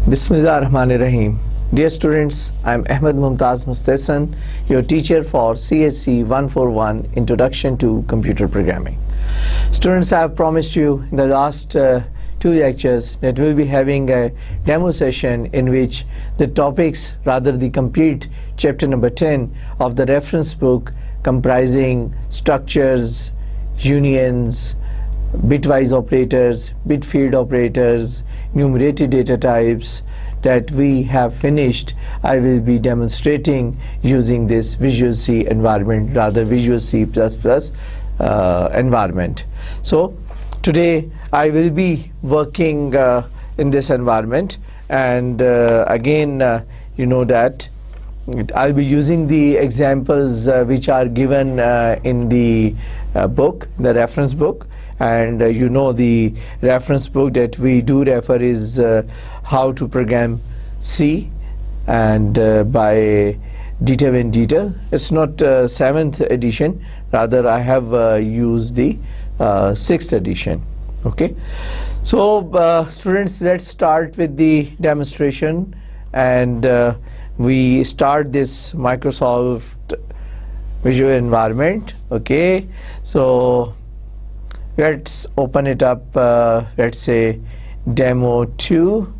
Bismillah ar-Rahman ar-Rahim. Dear students, I am Ahmed Mumtaz Mustahsan, your teacher for CSC 141 Introduction to Computer Programming. Students, I have promised you in the last two lectures that we'll be having a demo session in which the topics, rather the complete chapter number 10 of the reference book comprising structures, unions, bitwise operators, bit field operators, enumerated data types that we have finished, I will be demonstrating using this Visual C environment, rather Visual C++ environment. So today I will be working in this environment, and again you know that I'll be using the examples which are given in the book, the reference book. And you know the reference book that we do refer is How to Program C, and by Dieter Van Dieter. It's not 7th edition, rather I have used the 6th edition. Okay, so students, let's start with the demonstration, and we start this Microsoft Visual environment. Okay, so let's open it up, let's say demo 2,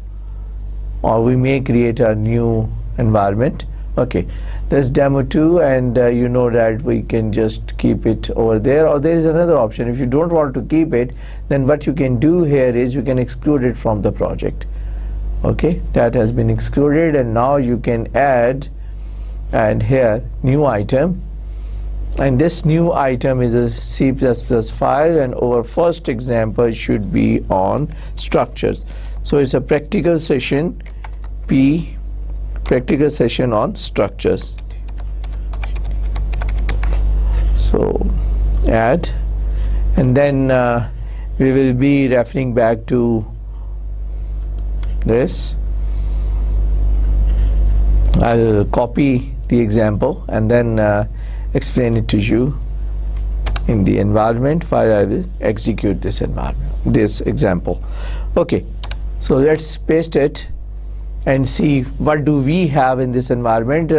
or we may create a new environment. Okay, there's demo 2, and you know that we can just keep it over there, or there is another option. If you don't want to keep it, then what you can do here is you can exclude it from the project. Okay, that has been excluded, and now you can add, and here new item, and this new item is a C++ file, and our first example should be on structures. So it's a practical session, practical session on structures. So add, and then we will be referring back to this. I'll copy the example and then explain it to you in the environment while I will execute this example. Okay, so let's paste it and see what do we have in this environment.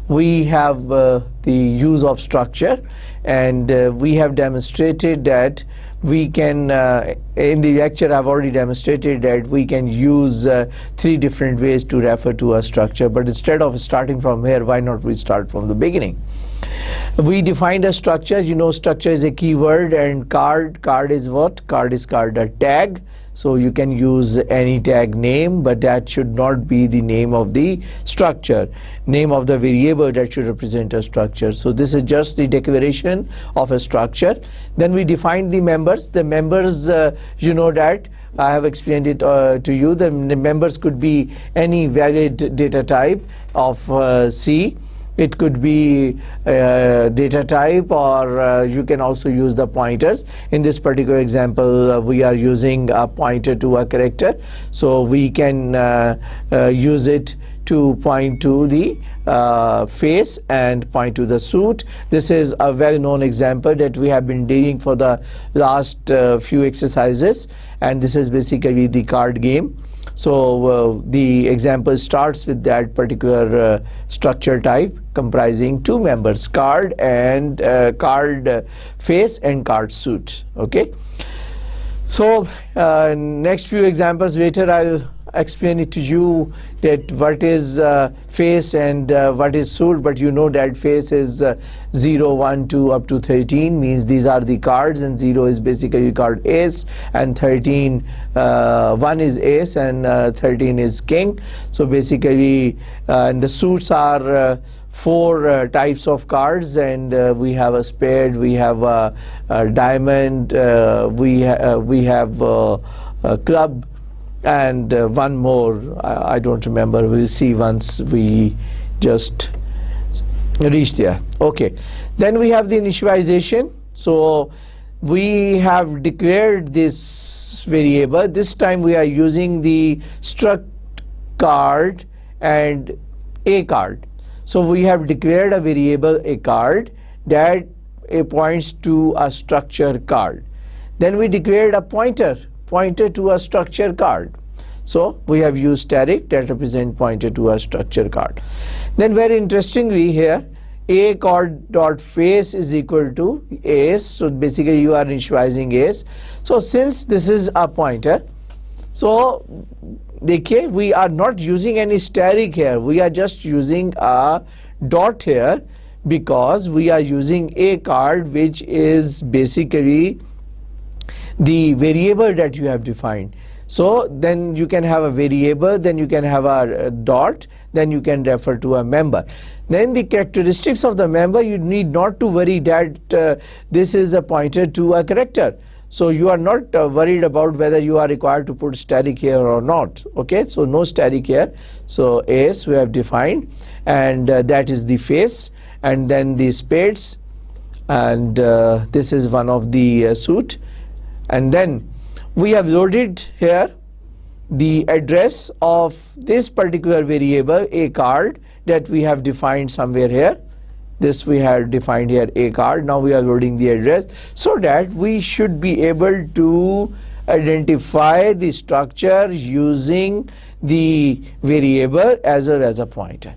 We have the use of structure, and we have demonstrated that we can, in the lecture I've already demonstrated that we can use 3 different ways to refer to a structure, but instead of starting from here, why not we start from the beginning? We defined a structure. You know, structure is a keyword, and card is what? Card is called a tag. So you can use any tag name, but that should not be the name of the structure, name of the variable that should represent a structure. So this is just the declaration of a structure. Then we defined the members. The members, you know that I have explained it to you. The members could be any valid data type of C. It could be data type, or you can also use the pointers. In this particular example, we are using a pointer to a character, so we can use it to point to the face and point to the suit. This is a well-known example that we have been doing for the last few exercises, and this is basically the card game. So the example starts with that particular structure type comprising 2 members, card and card face and card suit. Okay, so next few examples later I'll explain it to you that what is face and what is suit, but you know that face is 0, 1, 2 up to 13, means these are the cards, and 0 is basically card ace, and 13, 1 is ace, and 13 is king. So basically and the suits are 4 types of cards, and we have a spade, we have a diamond, we have a club, and one more, I don't remember. We'll see once we just reach there. Okay, then we have the initialization. So we have declared this variable. This time we are using the struct card and a card. So we have declared a variable a card that points to a structure card. Then we declared a pointer pointer to a structure card. So we have used static that represent pointer to a structure card. Then very interestingly here, a card dot face is equal to ACE. So basically you are initializing ACE. So since this is a pointer, so we are not using any static here. We are just using a dot here because we are using a card, which is basically the variable that you have defined. So then you can have a variable, then you can have a dot, then you can refer to a member. Then the characteristics of the member, you need not to worry that this is a pointer to a character. So you are not worried about whether you are required to put static here or not. Okay, so no static here. So ACE we have defined, and that is the face, and then the spades, and this is one of the suit, and then we have loaded here the address of this particular variable, a card, that we have defined somewhere here. This we have defined here, a card. Now we are loading the address so that we should be able to identify the structure using the variable as well as a pointer.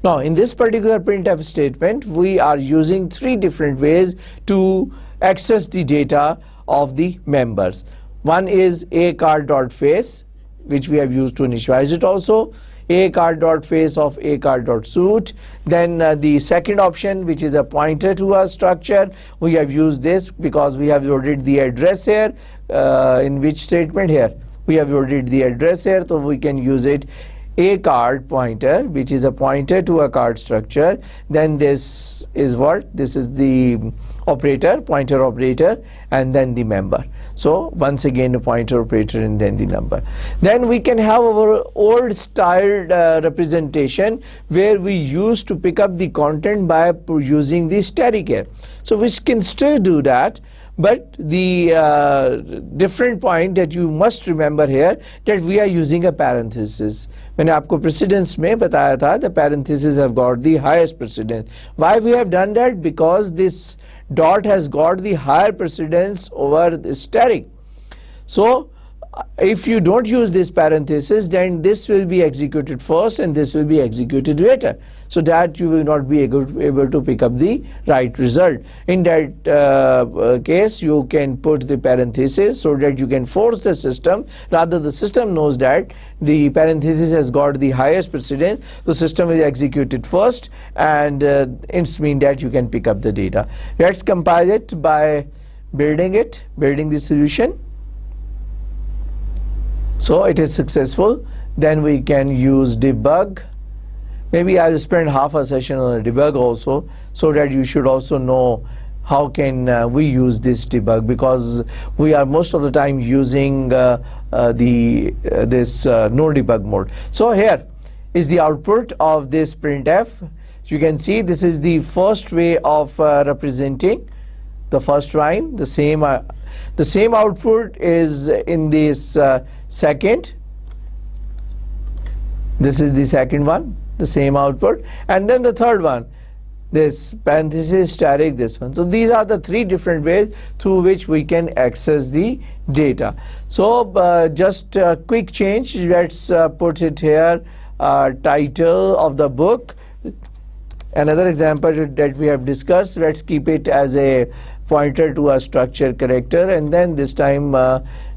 Now in this particular printf statement, we are using three different ways to access the data of the members. One is a card dot face, which we have used to initialize it also, a card dot face of a card dot suit. Then the second option, which is a pointer to a structure, we have used this because we have loaded the address here. In which statement here? We have loaded the address here, so we can use it, a card pointer, which is a pointer to a card structure. Then this is what? This is the operator, pointer operator, and then the member. So once again a pointer operator and then the number. Then we can have our old styled representation where we used to pick up the content by using the static here. So we can still do that, but the different point that you must remember here, that we are using a parenthesis. मैंने आपको precedence में बताया था, the parentheses have got the highest precedence. Why we have done that? Because this dot has got the higher precedence over the static. So if you don't use this parenthesis, then this will be executed first and this will be executed later, so that you will not be able to pick up the right result. In that case, you can put the parenthesis so that you can force the system, rather the system knows that the parenthesis has got the highest precedence, the system will execute it first, and it's mean that you can pick up the data. Let's compile it by building the solution. So it is successful. Then we can use debug. Maybe I'll spend half a session on a debug also, so that you should also know how can we use this debug, because we are most of the time using this no debug mode. So here is the output of this printf. You can see this is the first way of representing the first line. The same output is in this second. This is the second one, the same output, and then the third one, this parenthesis static, this one. So these are the three different ways through which we can access the data. So just a quick change, let's put it here, title of the book. Another example that we have discussed, let's keep it as a pointer to a structure character, and then this time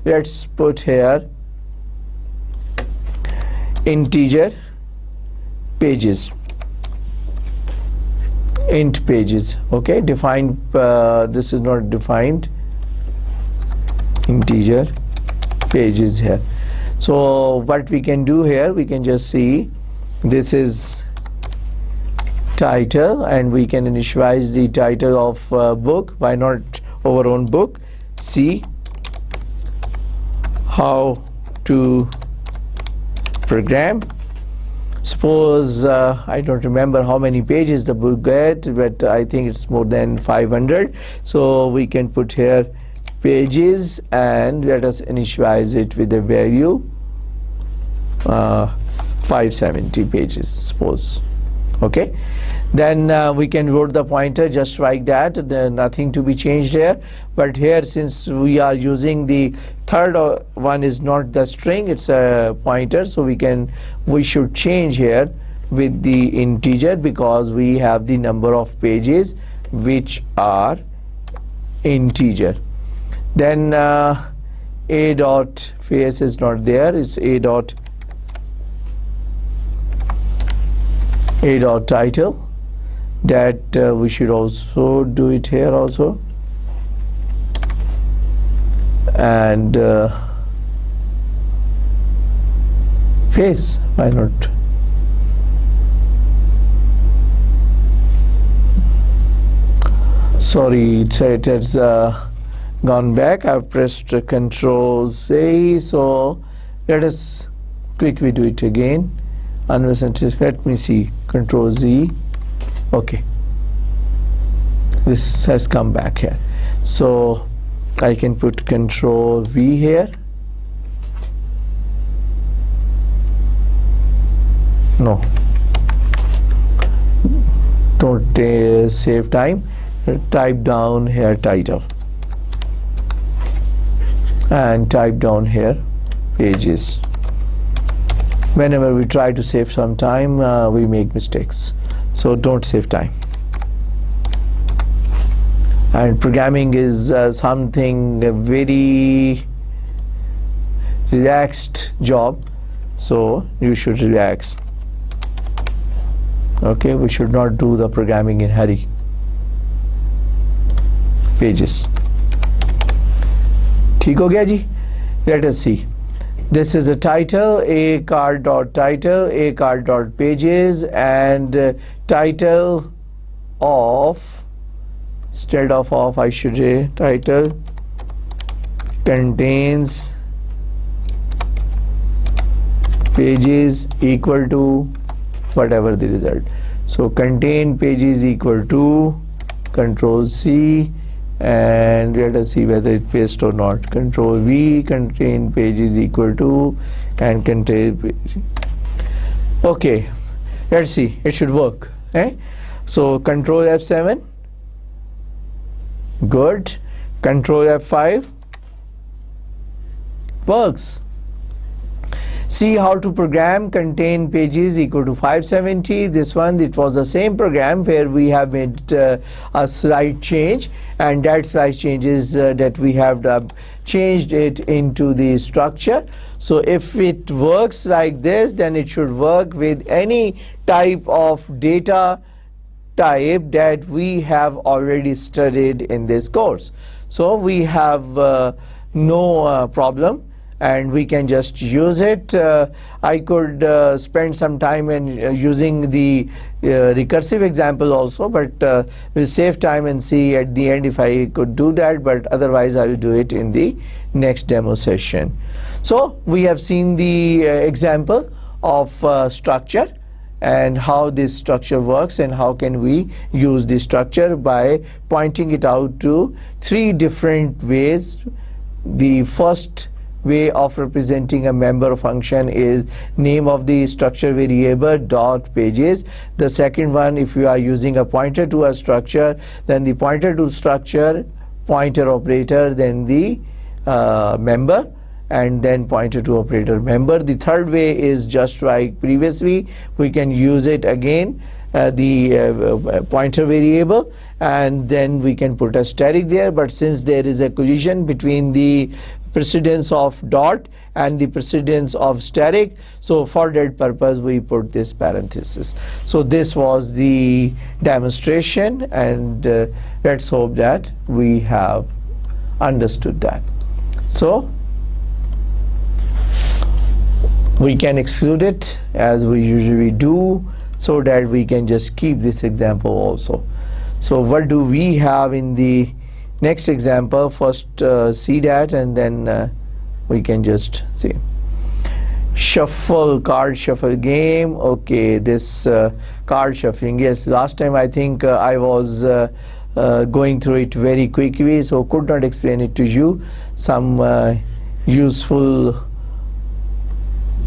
let's put here integer pages, int pages. Okay, defined, this is not defined, integer pages here. So what we can do here, we can just see this is title, and we can initialize the title of book. Why not our own book? See how to program. Suppose I don't remember how many pages the book get, but I think it's more than 500. So we can put here pages, and let us initialize it with a value 570 pages, suppose. Okay, Then we can load the pointer just like that. Nothing to be changed here. But here, since we are using the third one is not the string, it's a pointer, so we should change here with the integer, because we have the number of pages which are integer. Then a dot face is not there, it's a dot title. That we should also do it here also. And face, why not? Sorry, it has gone back. I've pressed Control Z, so let us quickly do it again. Let me see, Control Z. Okay, this has come back here, so I can put Control V here. No, don't save time. Type down here title and type down here pages. Whenever we try to save some time, we make mistakes, so don't save time. And programming is something a very relaxed job, so you should relax. Okay, we should not do the programming in hurry. Pages. ठीक हो गया जी? Let us see. This is the title, a card dot title, a card dot pages, and title of, instead of I should say title contains pages equal to whatever the result. So contain pages equal to Control C, and let us see whether it pastes or not. Control V, contain pages equal to, and contain page. Okay, let's see, it should work. So Control F7, good. Control F5, works. See how to program contain pages equal to 570. This one, it was the same program where we have made a slight change, and that slight change is that we have changed it into the structure. So if it works like this, then it should work with any type of data type that we have already studied in this course. So we have no problem, and we can just use it. I could spend some time in using the recursive example also, but we'll save time and see at the end if I could do that, but otherwise I will do it in the next demo session. So we have seen the example of structure and how this structure works, and how can we use this structure by pointing it out to three different ways. The first way of representing a member function is name of the structure variable dot pages. The second one, if you are using a pointer to a structure, then the pointer to structure, pointer operator, then the member, and then pointer to operator member. The third way is just like previously, we can use it again, the pointer variable, and then we can put a static there. But since there is a collision between the precedence of dot and the precedence of static, so for that purpose we put this parenthesis. So this was the demonstration, and let's hope that we have understood that. So we can exclude it as we usually do, so that we can just keep this example also. So what do we have in the next example? First see that, and then we can just see. Shuffle, card shuffle game. Okay, this card shuffling, yes, last time I think I was going through it very quickly, so could not explain it to you. Some useful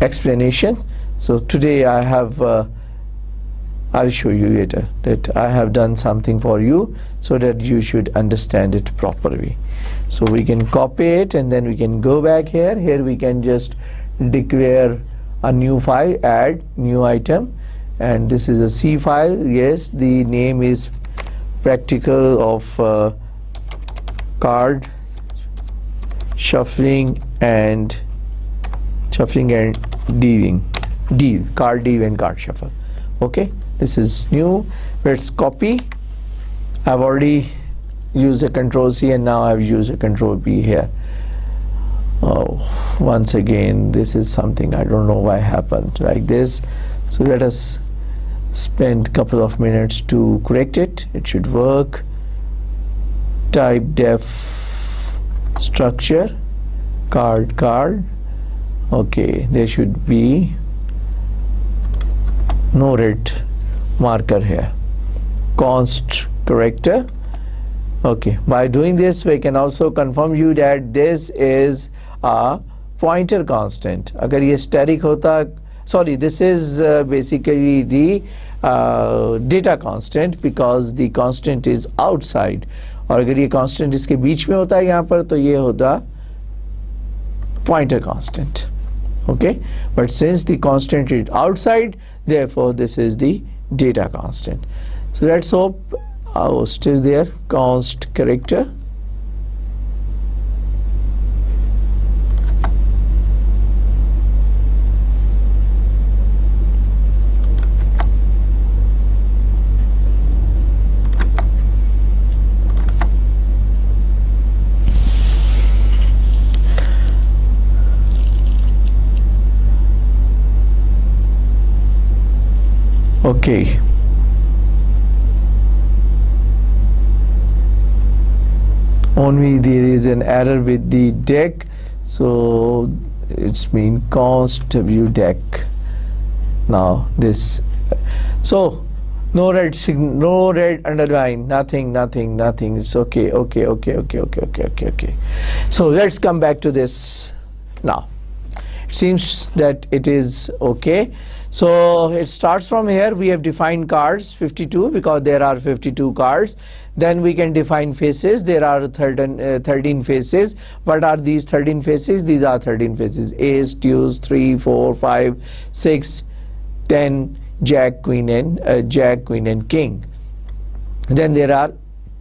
explanation. So today I have I'll show you later that I have done something for you so that you should understand it properly. So we can copy it and then we can go back here. Here we can just declare a new file, add new item, and this is a C file. Yes, the name is practical of card shuffling and dealing, card deal and card shuffle. Okay, this is new. Let's copy. I've already used a control C and now I've used a control B here. Oh, once again this is something I don't know why happened like this. So let us spend a couple of minutes to correct it. It should work. Type def structure card. Okay, there should be no red marker here. Const character. Okay, by doing this we can also confirm you that this is a pointer constant. अगर ये static होता, sorry, this is basically the data constant because the constant is outside. और अगर ये constant इसके बीच में होता है यहाँ पर तो ये होता pointer constant. Okay, but since the constant is outside, therefore this is the data constant. So let's hope still there, const character. Okay. Only there is an error with the deck, so it's been const view deck. Now this, so no red underline, nothing. It's okay. So let's come back to this now. It seems that it is okay. So it starts from here. We have defined cards 52 because there are 52 cards. Then we can define faces. There are 13 faces. What are these 13 faces? These are 13 faces: ace, deuce, 3, 4, 5, 6, 10, jack, queen and king. Then there are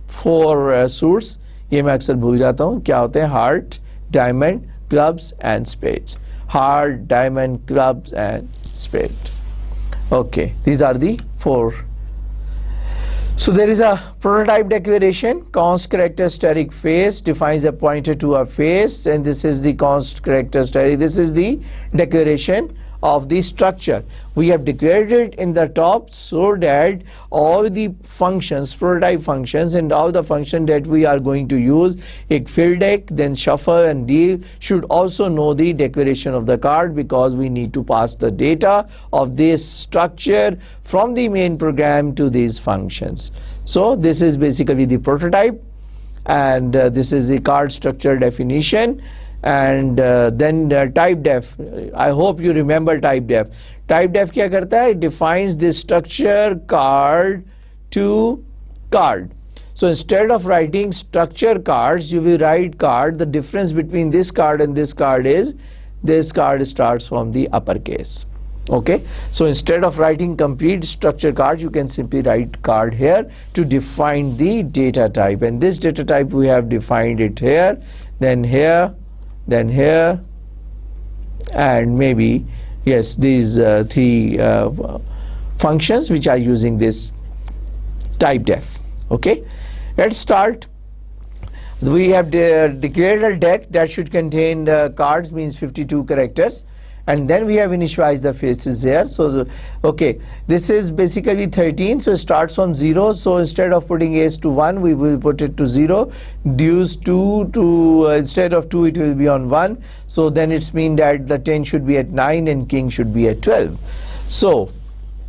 4 suits. ये मैं अक्सर भूल जाता हूँ क्या होते हैं. Heart, diamond, clubs and spades. Heart, diamond, clubs and spade. Okay, these are the 4. So there is a prototype declaration. Const character static face defines a pointer to a face, and this is the const character static. This is the declaration of the structure. We have declared it in the top so that all the functions, prototype functions, and all the functions that we are going to use, like fill deck, then shuffle and deal, should also know the declaration of the card, because we need to pass the data of this structure from the main program to these functions. So this is basically the prototype, and this is the card structure definition. And then type def. I hope you remember type def. Type def क्या करता है? It defines the structure card to card. So instead of writing structure cards, you will write card. The difference between this card and this card is this card starts from the uppercase. Okay, so instead of writing complete structure card, you can simply write card here to define the data type. And this data type we have defined it here, then here, then here, and maybe yes, these 3 functions which are using this type def. Okay, let's start. We have declared a deck that should contain cards, means 52 characters, and then we have initialized the faces here. So okay, this is basically 13, so it starts from 0. So instead of putting ace to 1, we will put it to 0. Deuce 2 to instead of 2, it will be on 1. So then it's mean that the 10 should be at 9 and king should be at 12. So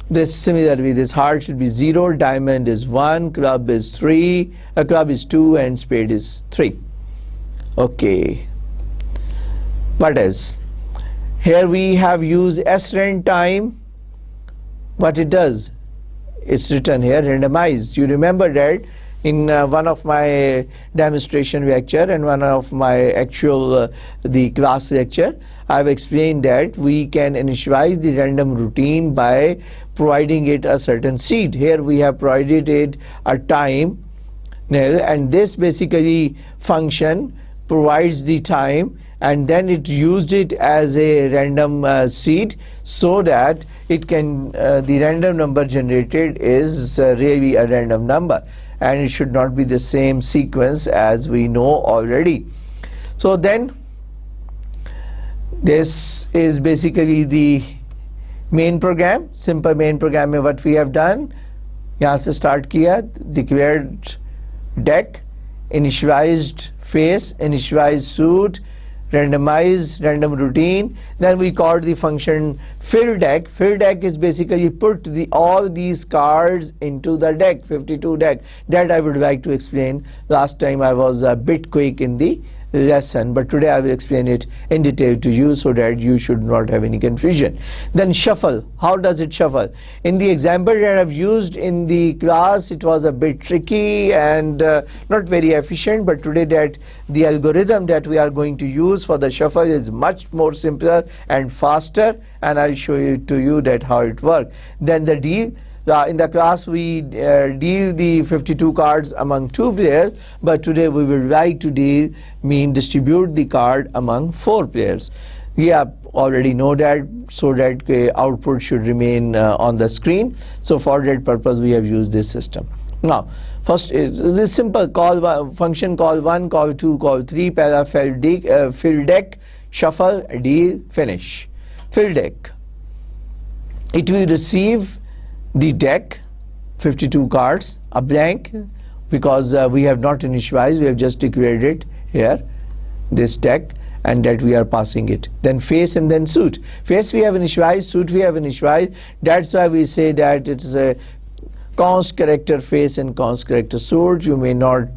this similarly, this heart should be 0, diamond is 1, club is 3, club is 2, and spade is 3. Okay, what else? Here we have used srend time. What it does? it's written here, randomize. You remember that in one of my demonstration lecture and one of my actual the class lecture, I've explained that we can initialize the random routine by providing it a certain seed. Here we have provided it a time nil, and this basically function provides the time, and then it used it as a random seed, so that it can the random number generated is really a random number, and it should not be the same sequence as we know already. So then this is basically the main program, simple main program में what we have done. यहाँ से start किया, declared deck, initialized face, initialized suit, randomized random routine. Then we called the function fill deck. Fill deck is basically put all these cards into the deck, 52 deck. That I would like to explain. Last time I was a bit quick in the lesson, but today I will explain it in detail to you so that you should not have any confusion. Then shuffle. How does it shuffle? In the example that I've used in the class, it was a bit tricky and not very efficient, but today that the algorithm that we are going to use for the shuffle is much more simpler and faster, and I'll show you to you that how it works. Then the deal. In the class we deal the 52 cards among 2 players, but today we will like to distribute the card among 4 players. We already know that, so that output should remain on the screen. So for that purpose we have used this system. Now first is this simple function call 1, call 2, call 3, para fill deck, shuffle, deal, finish. Fill deck. It will receive the deck, 52 cards, a blank, because we have not initialized, we have just declared it here, this deck, and that we are passing it. Then face and then suit. Face we have initialized, suit we have initialized. That's why we say that it's a const character face and const character suit. You may not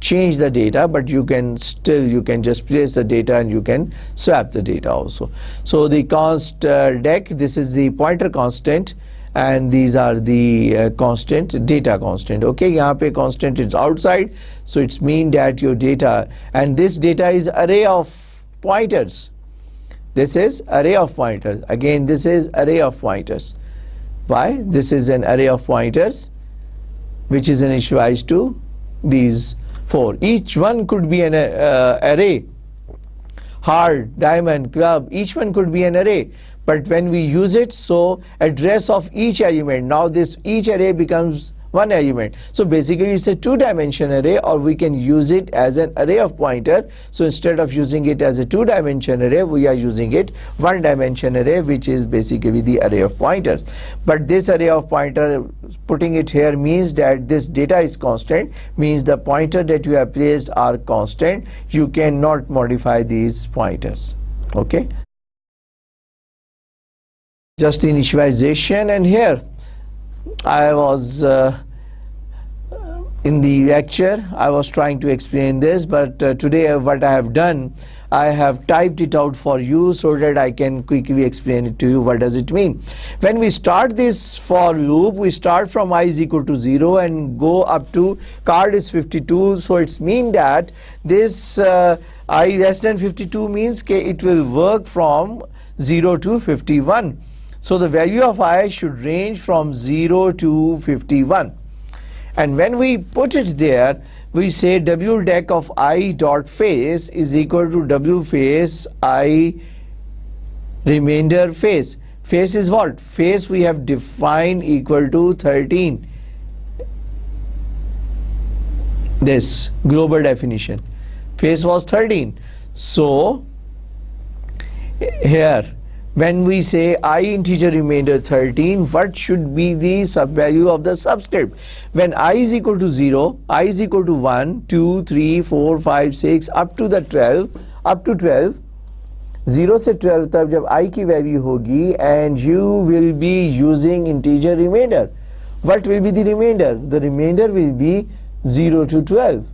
change the data, but you can just place the data and you can swap the data also. So the const deck, this is the pointer constant, and these are the constant, data constant. Okay, यहाँ पे constant is outside, so it's mean that your data, and this data is array of pointers. This is array of pointers. Again, this is array of pointers. Why? This is an array of pointers which is initialized to these 4. Each one could be an array. Heart, diamond, club, each one could be an array. But when we use it, so address of each element, now this each array becomes one element. So basically it's a 2-dimension array, or we can use it as an array of pointer. So instead of using it as a 2-dimension array, we are using it 1-dimension array, which is basically the array of pointers. But this array of pointer, putting it here means that this data is constant, means the pointer that you have placed are constant. You cannot modify these pointers. Okay, just initialization. And here I was in the lecture I was trying to explain this, but today what I have done, I have typed it out for you so that I can quickly explain it to you. What does it mean? When we start this for loop, we start from I is equal to 0 and go up to card is 52. So it's mean that this I less than 52 means it will work from 0 to 51. So the value of I should range from 0 to 51. And when we put it there, we say W deck of I dot face is equal to W face I remainder face. Face is what? Face we have defined equal to 13. This global definition. Face was 13. So here, when we say I integer remainder 13, what should be the sub-value of the subscript? When I is equal to 0, I is equal to 1, 2, 3, 4, 5, 6, up to the 12, up to 12, 0 से 12 तक जब I की value होगी, and you will be using integer remainder. What will be the remainder? The remainder will be 0 to 12.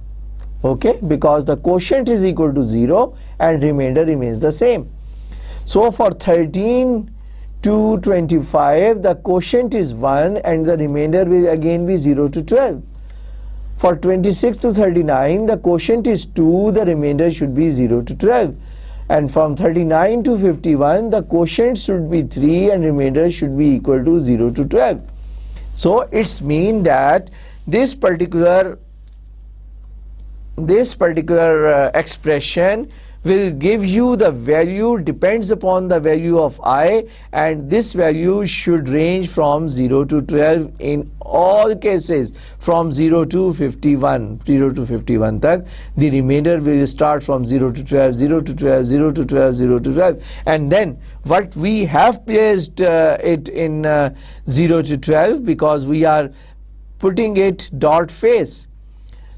Okay, because the quotient is equal to 0 and remainder remains the same. So for 13 to 25, the quotient is 1 and the remainder will again be 0 to 12. For 26 to 39, the quotient is 2, the remainder should be 0 to 12. And from 39 to 51, the quotient should be 3 and remainder should be equal to 0 to 12. So it's mean that this particular expression will give you the value, depends upon the value of I, and this value should range from 0 to 12 in all cases, from 0 to 51 tak. The remainder will start from 0 to 12, 0 to 12, 0 to 12, 0 to 12, and then what we have placed it in 0 to 12 because we are putting it dot face.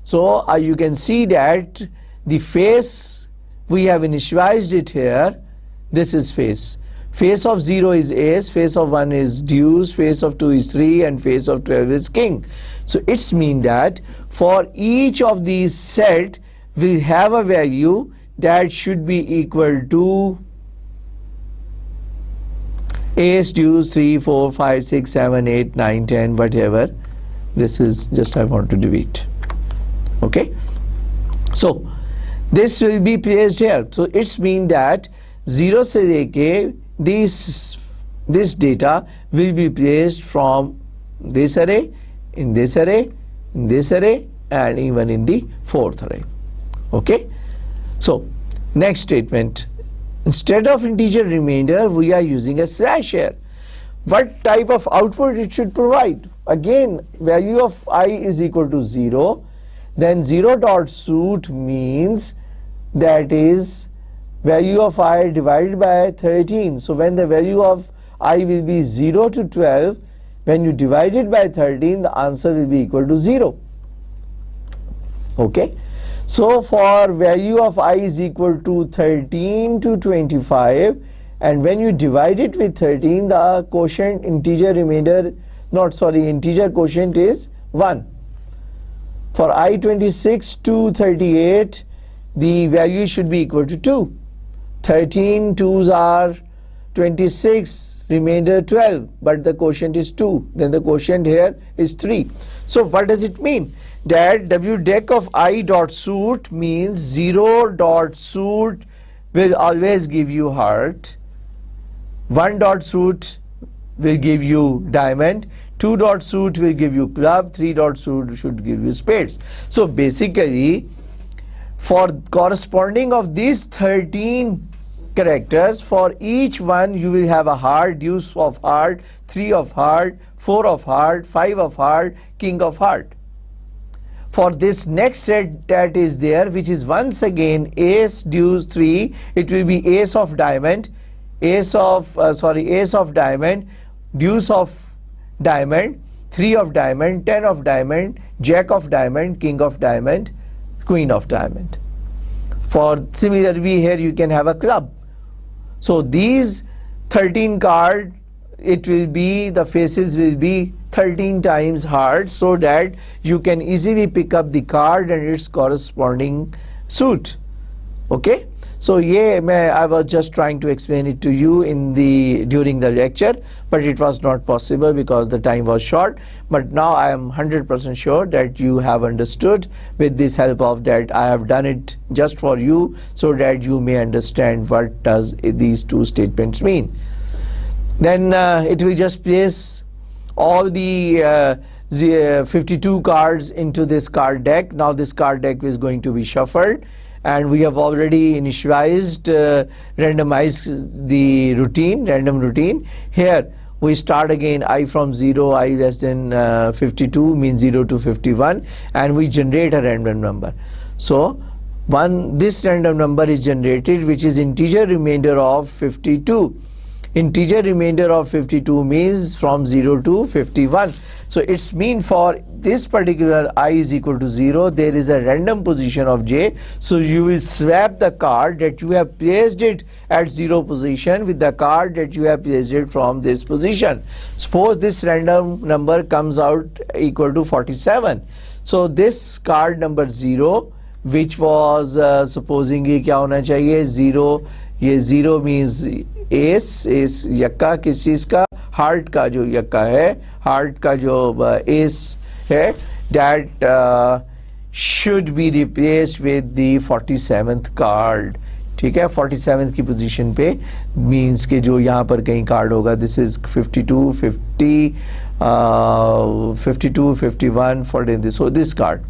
So you can see that the face, we have initialized it here. This is face. Face of 0 is ace, face of 1 is deuce, face of 2 is 3, and face of 12 is king. So it's mean that for each of these set, we have a value that should be equal to ace, deuce, 3, 4, 5, 6, 7, 8, 9, 10, whatever. This is just I want to delete. Okay. So this will be placed here. So it's mean that 0 se leke this data will be placed from this array, in this array, in this array, and even in the fourth array. Okay. So next statement, instead of integer remainder we are using a slash here. What type of output it should provide? Again, value of I is equal to 0. Then 0 dot suit means that is value of I divided by 13. So when the value of I will be 0 to 12, when you divide it by 13, the answer will be equal to 0. Okay. So for value of I is equal to 13 to 25, and when you divide it with 13, the quotient integer quotient is 1. For I 26 to 38, the value should be equal to 2. 13 2s are 26, remainder 12, but the quotient is 2. Then the quotient here is 3. So what does it mean? That wdec of I dot suit means 0 dot suit will always give you heart, 1 dot suit will give you diamond, 2 dot suit will give you club, 3 dot suit should give you spades. So basically, for corresponding of these 13 characters, for each one you will have a heart, deuce of heart, 3 of heart, 4 of heart, 5 of heart, king of heart. For this next set that is there, which is once again ace, deuce, 3, it will be ace of diamond, ace of diamond, deuce of diamond, 3 of diamond, 10 of diamond, jack of diamond, king of diamond, queen of diamond. For similarly here you can have a club. So these 13 card, it will be, the faces will be 13 times hard, so that you can easily pick up the card and its corresponding suit. Okay. So yeah, I was just trying to explain it to you during the lecture, but it was not possible because the time was short. But now I am 100% sure that you have understood. With this help of that, I have done it just for you, so that you may understand what does these two statements mean. Then it will just place all the 52 cards into this card deck. Now this card deck is going to be shuffled, and we have already initialized, randomized the random routine. Here we start again I from 0, I less than 52 means 0 to 51, and we generate a random number. So this random number is generated, which is integer remainder of 52. Integer remainder of 52 means from 0 to 51. So it's mean for this particular I is equal to 0, there is a random position of j. So you will swap the card that you have placed it at 0 position with the card that you have placed it from this position. Suppose this random number comes out equal to 47. So this card number 0 which was supposing ये क्या होना चाहिए 0, ये 0 means ace यक्का किस चीज का, heart का जो यक्का है, हार्ट का जो ace है, that should be replaced with the 47th card. ठीक है, 47th की पोजीशन पे मीन्स के जो यहाँ पर कहीं कार्ड होगा, this is 52, 50, 52, 51, 40, so this card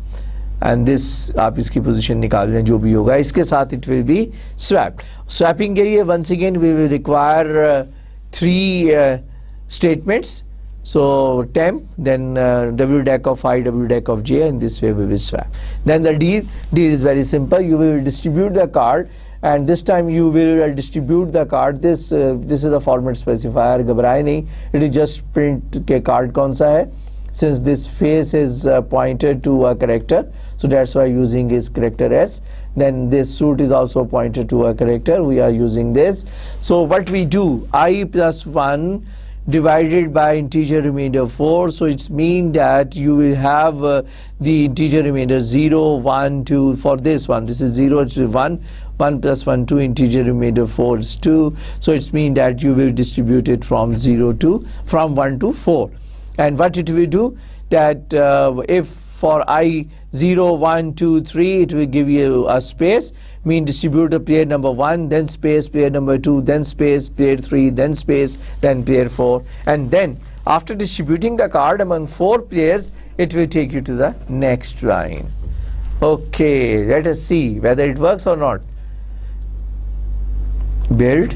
and this आप इसकी पोजीशन निकाल लें जो भी होगा, इसके साथ it will be swapped. Swapping के लिए once again we will require 3 statements. So temp, then W deck of I, W deck of J, and this way we will swap. Then the deal is very simple. You will distribute the card, and this time you will distribute the card. This is the format specifier. घबराए नहीं. It is just print के card कौन सा है. Since this face is pointed to a character, so that's why using is character S. Then this suit is also pointed to a character. We are using this. So what we do, I plus 1 divided by integer remainder 4, so it's mean that you will have the integer remainder 0, 1, 2 for this one. This is 0, it's 1, 1 plus 1, 2, integer remainder 4 is 2, so it's mean that you will distribute it from 1 to 4. And what it will do, that if for I 0, 1, 2, 3, it will give you a space, mean distribute the player number 1, then space player number 2, then space player 3, then space, then player 4, and then after distributing the card among 4 players, it will take you to the next line. Okay, let us see whether it works or not. Build.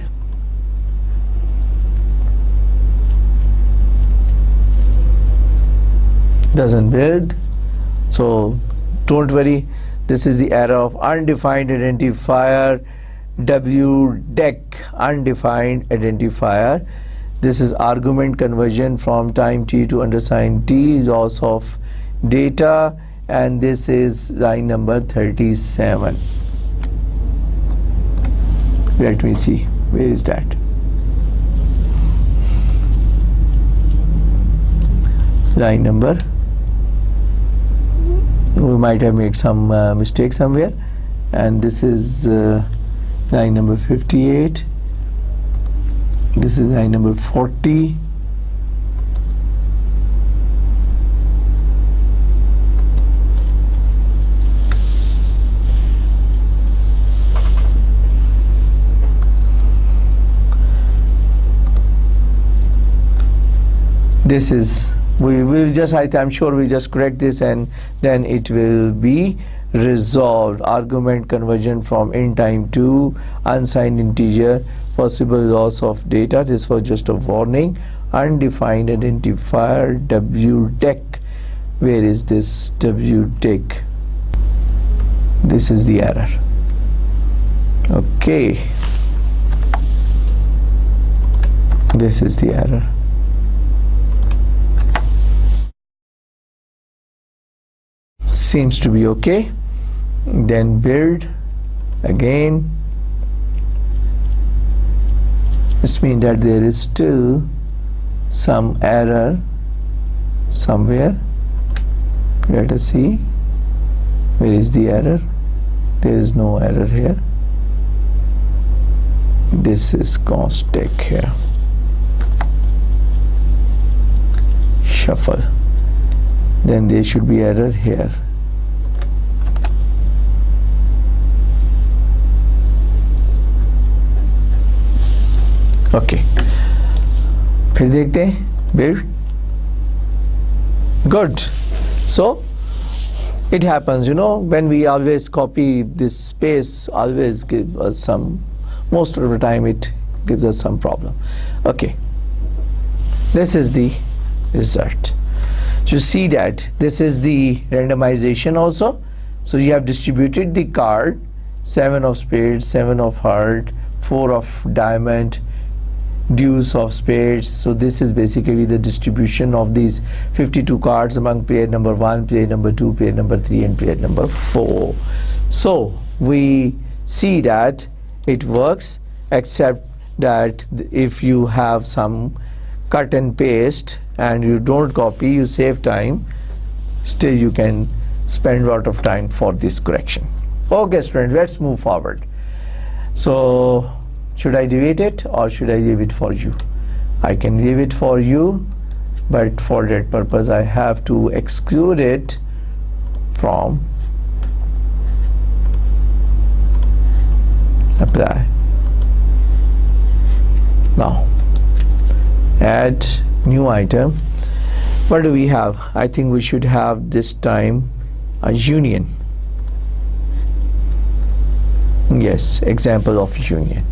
Doesn't build, so don't worry, this is the error of undefined identifier, W deck undefined identifier. This is argument conversion from time t to undersigned t is also of data, and this is line number 37. Let me see, where is that? Line number, we might have made some mistake somewhere, and this is line number 58, this is line number 40, this is, we will just, I'm sure we just correct this and then it will be resolved. Argument conversion from int time to unsigned integer, possible loss of data. This was just a warning. Undefined identifier, W deck. Where is this W deck? This is the error. Okay, this is the error. Seems to be okay. Then build again. This means that there is still some error somewhere. Let us see, where is the error? There is no error here. This is const deck here. Shuffle. Then there should be error here. Okay, फिर देखते हैं build. Good. So it happens, you know, when we always copy this space, always give us some, most of the time it gives us some problem. Okay, this is the result. You see that this is the randomization also. So you have distributed the card, 7 of spades, 7 of heart, 4 of diamond, deuce of spades. So this is basically the distribution of these 52 cards among player number 1, player number 2, player number 3 and player number 4. So we see that it works, except that if you have some cut and paste and you don't copy, you save time, still you can spend a lot of time for this correction. Okay students, let's move forward. So should I delete it or should I leave it for you? I can leave it for you, but for that purpose I have to exclude it from apply. Now add new item. What do we have? I think we should have this time a union. Yes, example of union.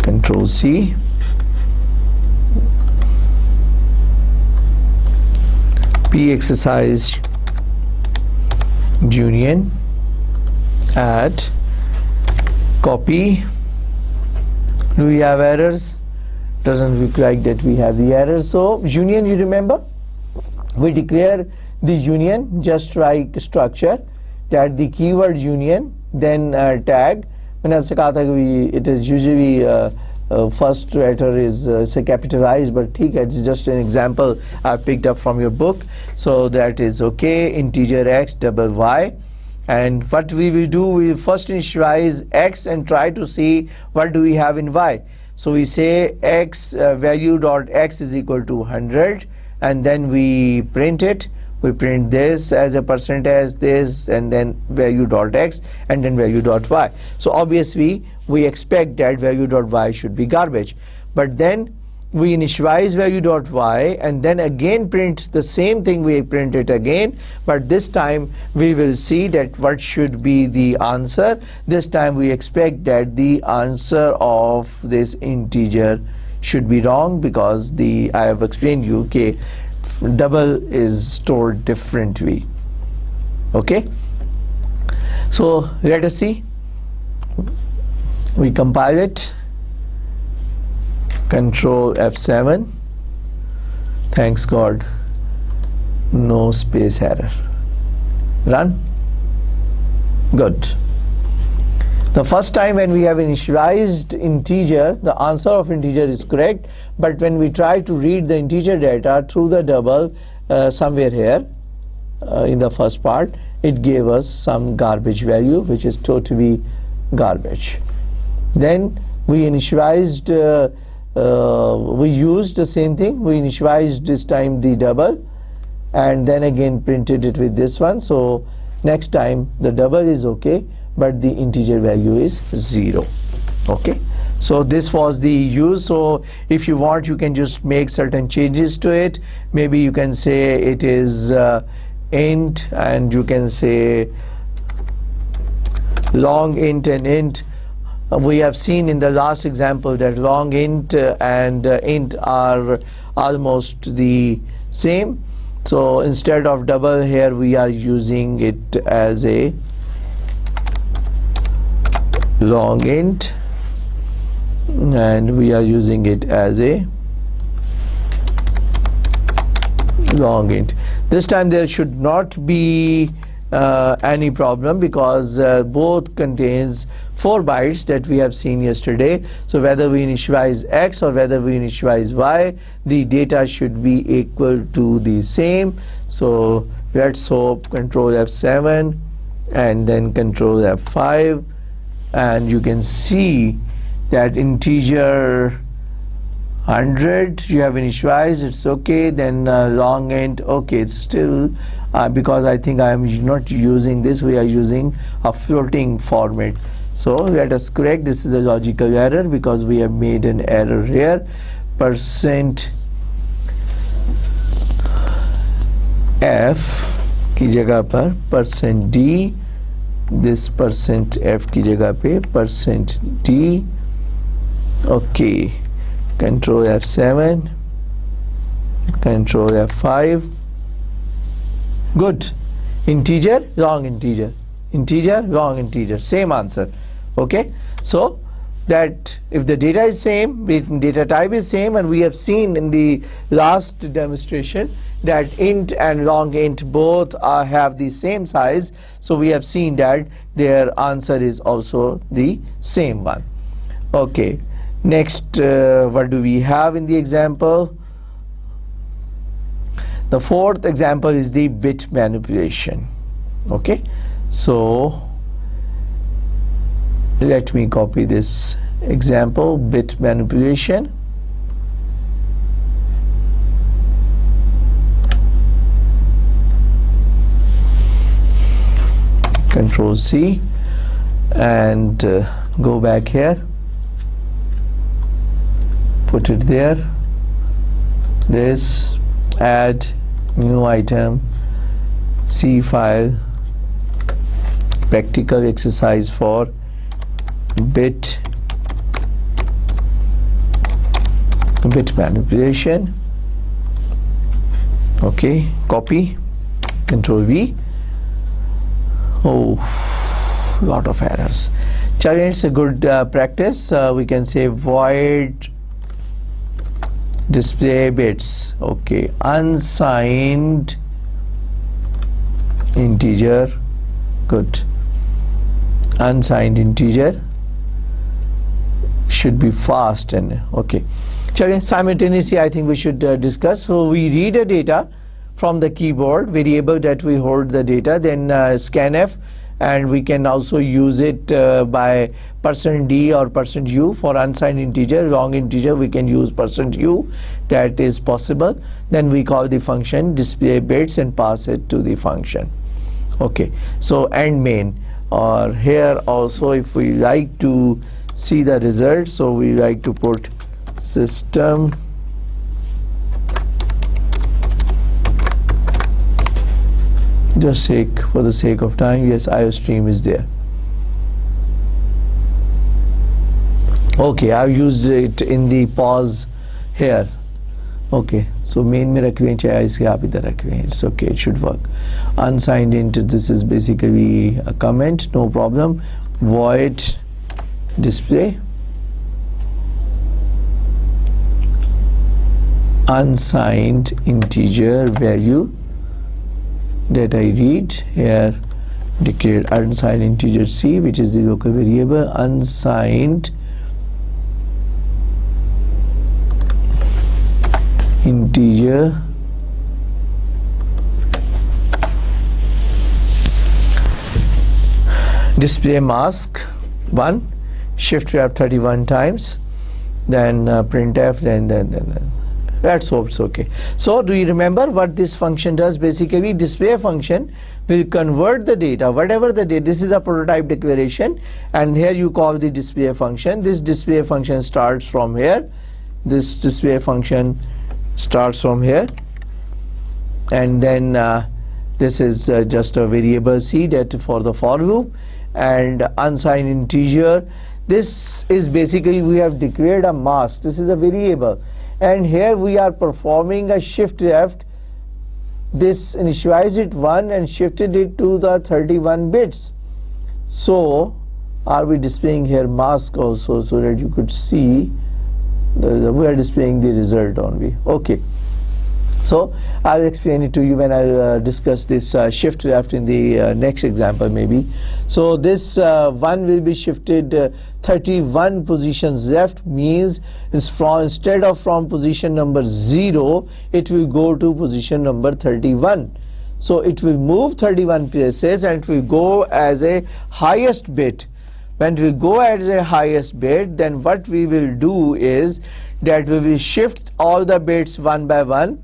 Control C. P exercise union. Add. Copy. Do we have errors? Doesn't look like that we have the errors. So union, you remember, we declare the union just like structure, that the keyword union, then tag. मैंने आपसे कहा था कि it is usually first letter is say capitalized, but ठीक है, it's just an example I picked up from your book. So that is okay. Integer x double y. And what we will do, we will first initialize x and try to see what do we have in y. So we say x value dot x is equal to 100, and then we print it. We print this as a percentage this, and then value dot x, and then value dot y. So obviously we expect that value dot y should be garbage, but then we initialize value dot y and then again print the same thing. We print it again, but this time we will see that what should be the answer. This time we expect that the answer of this integer should be wrong, because I have explained you, okay, double is stored differently. Okay, so let us see. We compile it. Control F7. Thanks God, no space error. Run. Good. The first time when we have initialized integer, the answer of integer is correct, but when we try to read the integer data through the double somewhere here in the first part, it gave us some garbage value, which is totally garbage. Then we initialized we used the same thing. We initialized this time the double and then again printed it with this one. So next time the double is okay, but the integer value is 0. Okay, so this was the use. So if you want, you can just make certain changes to it. Maybe you can say it is int, and you can say long int and int. We have seen in the last example that long int and int are almost the same. So instead of double here, we are using it as a long int, and we are using it as a long int. This time there should not be any problem, because both contains 4 bytes that we have seen yesterday. So whether we initialize x or whether we initialize y, the data should be equal to the same. So let's hope Control F7 and then Control F5, and you can see that integer 100 you have initialized, it's okay. Then long int, okay, it's still because I think I am not using this, we are using a floating format. So let us correct, this is a logical error because we have made an error here. Percent f की जगह पर percent d, this percent f की जगह पे percent d. Okay, Control F7, Control F5. Good. Integer, wrong integer. Integer, wrong integer. Same answer. Okay. So that if the data is same, data type is same, and we have seen in the last demonstration that int and long int both have the same size. So we have seen that their answer is also the same one. Okay. Next, what do we have in the example? The fourth example is the bit manipulation. Okay, so let me copy this example, bit manipulation. Control C and go back here, put it there, this, add new item, C file, practical exercise for bit manipulation. Okay, copy, Control V. Oh, lot of errors. Challenge, it's a good practice. We can say void display bits. Okay, unsigned integer. Good. Unsigned integer should be fast and okay. Challenge, simultaneously I think we should discuss. So we read a data from the keyboard variable that we hold the data, then scanf, and we can also use it by %d or %u for unsigned integer. Long integer we can use %u, that is possible. Then we call the function display bits and pass it to the function. Okay, so and main, or here also if we like to see the result, so we like to put system just for the sake of time. Yes, IOStream is there. Okay, I've used it in the pause here. Okay, so main में रखवें चाहे इसके आप इधर रखवें. It's okay, it should work. Unsigned int, this is basically a comment, no problem. Void display unsigned integer value that I read here, declared unsigned integer C, which is the local variable. Unsigned integer display mask 1, shift ref 31 times, then printf, then let's hope it's okay. So do you remember what this function does? Basically, display function will convert the data, whatever the data. This is a prototype declaration, and here you call the display function. This display function starts from here. This display function starts from here, and then this is just a variable C that for the for loop, and unsigned integer. This is basically, we have declared a mask. This is a variable, and here we are performing a shift left. This initialized it 1 and shifted it to the 31 bits. So are we displaying here mask also, so that you could see we are displaying the result only. Okay, so I'll explain it to you when I discuss this shift left in the next example maybe. So this 1 will be shifted 31 positions left, means instead of from position number 0, it will go to position number 31. So it will move 31 places and it will go as a highest bit. When we go as a highest bit, then what we will do is that we will shift all the bits one by one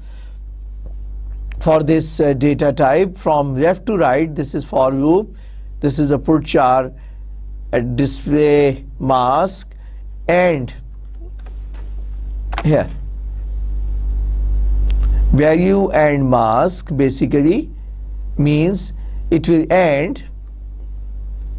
for this data type from left to right. This is for loop, this is a put char, a display mask, and here value and mask basically means it will end,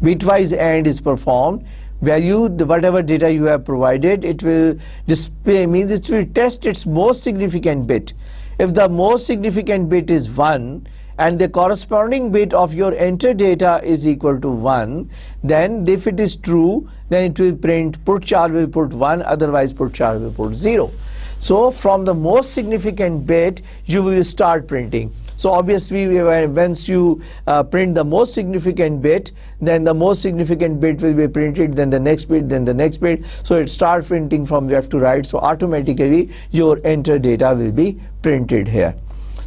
bitwise AND is performed. Value, whatever data you have provided, it will display, means it will test its most significant bit. If the most significant bit is 1 and the corresponding bit of your enter data is equal to 1, then if it is true, then it will print, put char will put 1, otherwise put char will put 0. So from the most significant bit you will start printing. So obviously once you print the most significant bit, then the most significant bit will be printed, then the next bit, then the next bit. So it starts printing from left to right. So automatically your enter data will be printed here.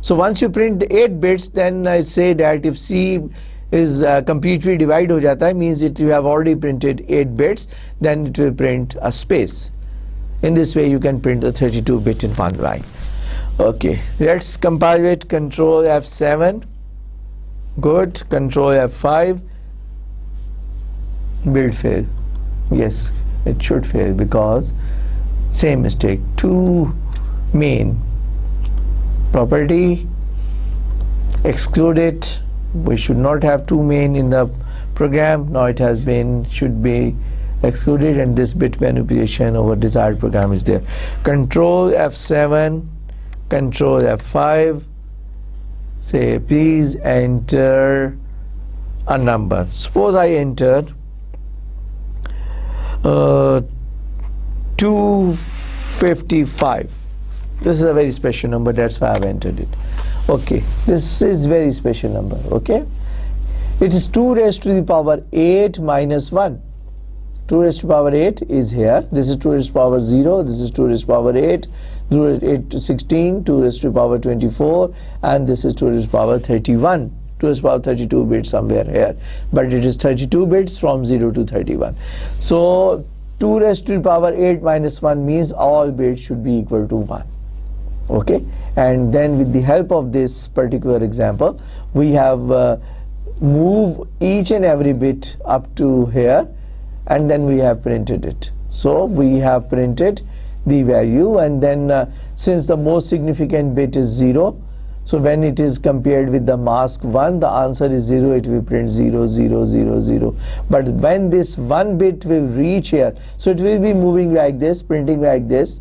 So once you print 8 bits, then I say that if C is completely divided ho jata hai, means it you have already printed 8 bits, then it will print a space. In this way you can print the 32 bit in one line. Okay, let's compile it. Control F7, good. Control F5, build fail. Yes, it should fail because same mistake. To main property, exclude it. We should not have to main in the program. Now it has been, should be excluded, and this bit manipulation over desired program is there. Control F7, Control F5, say please enter a number. Suppose I enter 255. This is a very special number, that's why I've entered it. Okay, this is very special number. Okay, it is 2 raised to the power 8 minus 1. 2 raised to power 8 is here. This is 2 raised to power 0. This is 2 raised to power 8. 2 raised to 16. 2 raised to power 24. And this is 2 raised to power 31. 2 raised to power 32 bits somewhere here. But it is 32 bits from 0 to 31. So 2 raised to the power 8 minus 1 means all bits should be equal to 1. Okay, and then with the help of this particular example, we have moved each and every bit up to here, and then we have printed it. So we have printed the value, and then since the most significant bit is 0, so when it is compared with the mask 1, the answer is 0, it will print 0, 0, 0, 0. But when this 1 bit will reach here, so it will be moving like this, printing like this.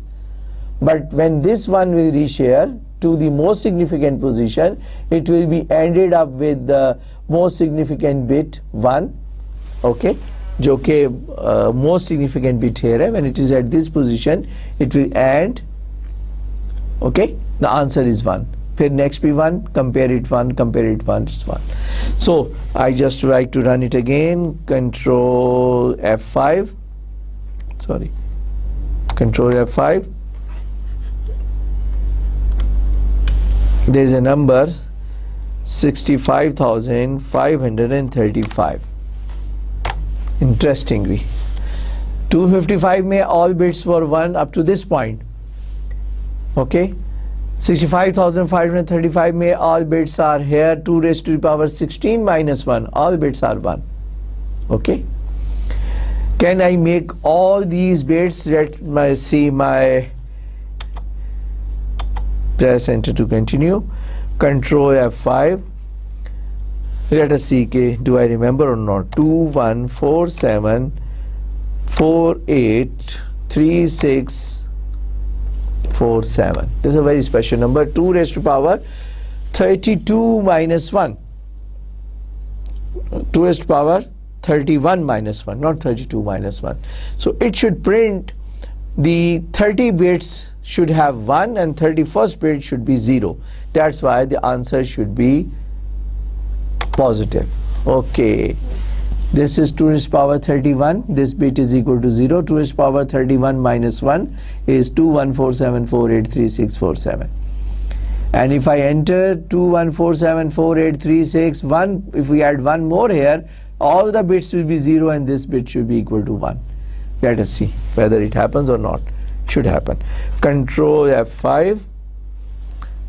But when this one will reach here to the most significant position, it will be ended up with the most significant bit 1. Okay, जो कि most significant bit here है. When it is at this position, it will end. Okay, the answer is 1. फिर next be 1, compare it 1, compare it 1, it's 1. So I just like to run it again. Control F5. Sorry, Control F5. There is a number 65,535. Interestingly, 255 may all bits were 1 up to this point. Okay, 65,535 may all bits are here. 2 raised to the power 16 minus 1, all bits are 1. Okay, can I make all these bits? Let me see my, press enter to continue. Control F5. Let us see, do I remember or not? 2147483647. This is a very special number. 2 raised to power 32 minus 1. 2 raised to power 31 minus 1, not 32 minus 1. So it should print the 30 bits should have 1 and 31st bit should be 0. That's why the answer should be positive. Okay, this is 2 raised to power 31. This bit is equal to 0. 2 raised to power 31 minus 1 is 2147483647. And if I enter 21474836, if we add 1 more here, all the bits will be 0 and this bit should be equal to 1. Let us see whether it happens or not. Should happen. Control F5.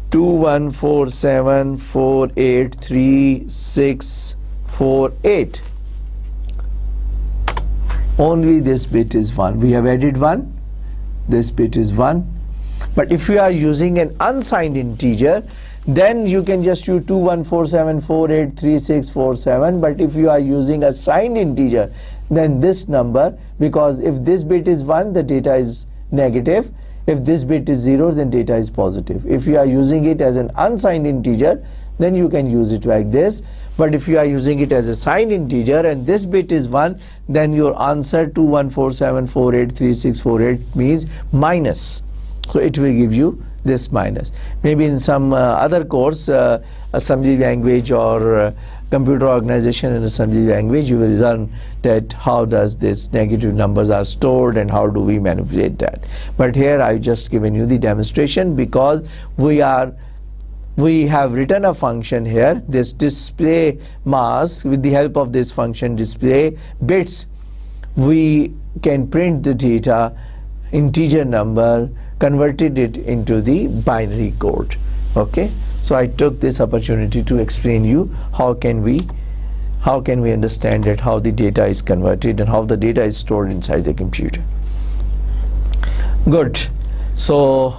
2147483648. Only this bit is 1. We have added 1. This bit is 1. But if you are using an unsigned integer, then you can just use 2147483647. But if you are using a signed integer, then this number, because if this bit is 1, the data is negative. If this bit is 0, then data is positive. If you are using it as an unsigned integer, then you can use it like this. But if you are using it as a signed integer and this bit is 1, then your answer 2147483648 means minus. So it will give you this minus. Maybe in some other course, assembly language or computer organization in assembly language, you will learn that how does this negative numbers are stored and how do we manipulate that. But here I've just given you the demonstration because we are we have written a function here, this display mask. With the help of this function display bits, we can print the data, integer number, converted it into the binary code. Okay, so I took this opportunity to explain you how can we understand that how the data is converted and how the data is stored inside the computer. Good. So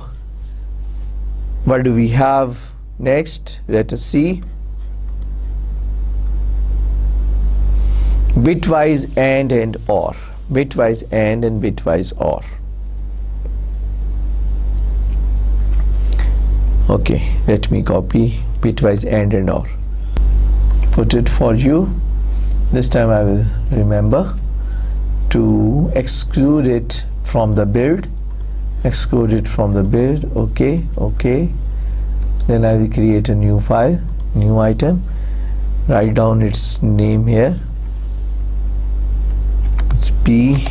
what do we have next? Let us see. Bitwise AND and OR. Bitwise AND and bitwise OR. Okay, let me copy bitwise AND and OR. Put it for you. This time I will remember to exclude it from the build. Exclude it from the build. Okay, okay. Then I will create a new file, new item. Write down its name here. It's P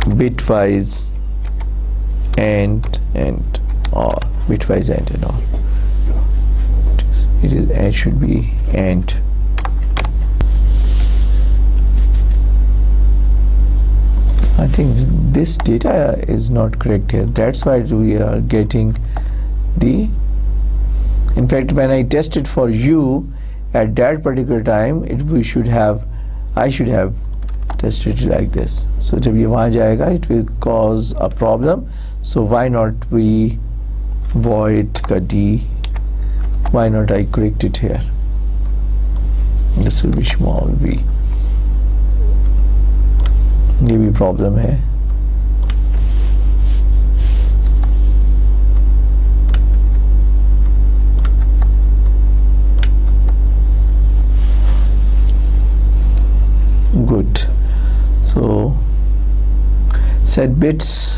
bitwise and OR. Bitwise and OR. It should be AND. I think this data is not correct here. That's why we are getting the, in fact when I tested for you at that particular time, I should have tested it like this. So जब ये वहाँ जाएगा, it will cause a problem. So why not we void का D, why not I correct it here? This will be small v. ये भी problem है. Good. So set bits.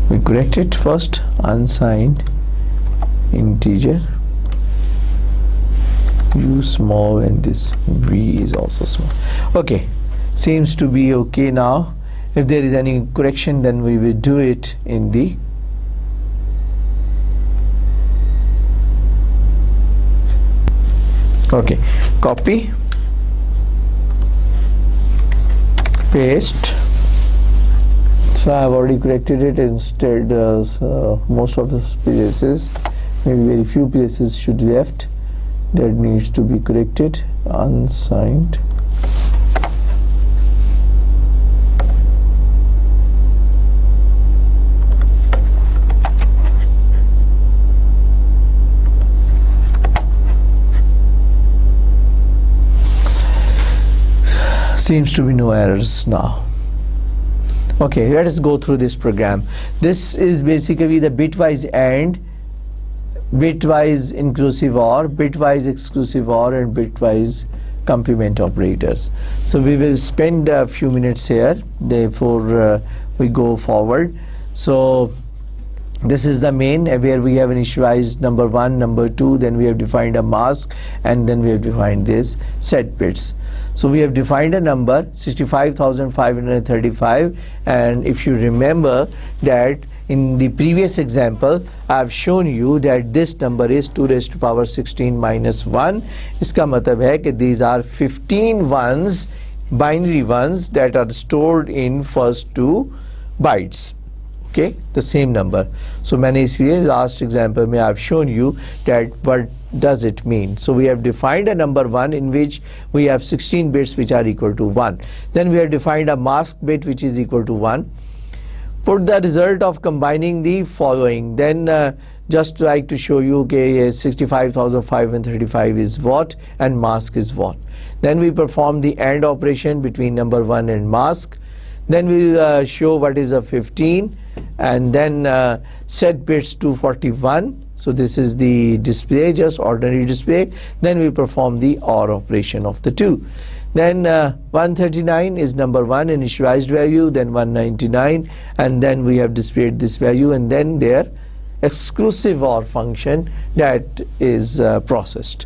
We correct it first. Unsigned integer u small and this v is also small. Okay, seems to be okay now. If there is any correction, then we will do it in the okay. Copy, paste. So I have already corrected it. Instead, most of the places, maybe very few places should be left that needs to be corrected. Unsigned. Seems to be no errors now. Okay, let us go through this program. This is basically the bitwise AND, bitwise inclusive OR, bitwise exclusive OR, and bitwise complement operators. So we will spend a few minutes here before we go forward. So this is the main where we have initialized number 1, number 2, then we have defined a mask, and then we have defined this set bits. So we have defined a number 65,535, and if you remember that in the previous example I have shown you that this number is 2 raised to power 16 minus 1. इसका मतलब है कि these are 15 ones, binary ones that are stored in first 2 bytes. Okay, the same number. So मैंने इसलिए last example में I have shown you that what does it mean. So we have defined a number 1 in which we have 16 bits which are equal to 1. Then we have defined a mask bit which is equal to 1. Put the result of combining the following. Then just like to show you okay, 65,535 is what and mask is what. Then we perform the AND operation between number 1 and mask. Then we'll show what is a 15, and then set bits to 41. So this is the display, just ordinary display. Then we perform the OR operation of the two. Then 139 is number 1 initialized value, then 199, and then we have displayed this value, and then their exclusive OR function that is processed.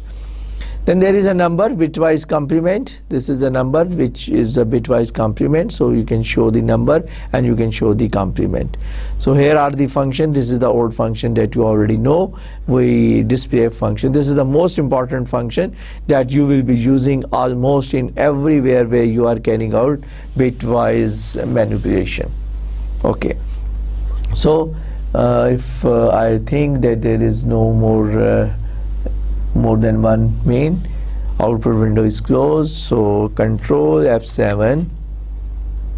Then there is a number bitwise complement. This is a number which is a bitwise complement, so you can show the number and you can show the complement. So here are the function. This is the old function that you already know. We display function. This is the most important function that you will be using almost in everywhere where you are carrying out bitwise manipulation. Okay, so if I think that there is no more than one main, output window is closed, so control F7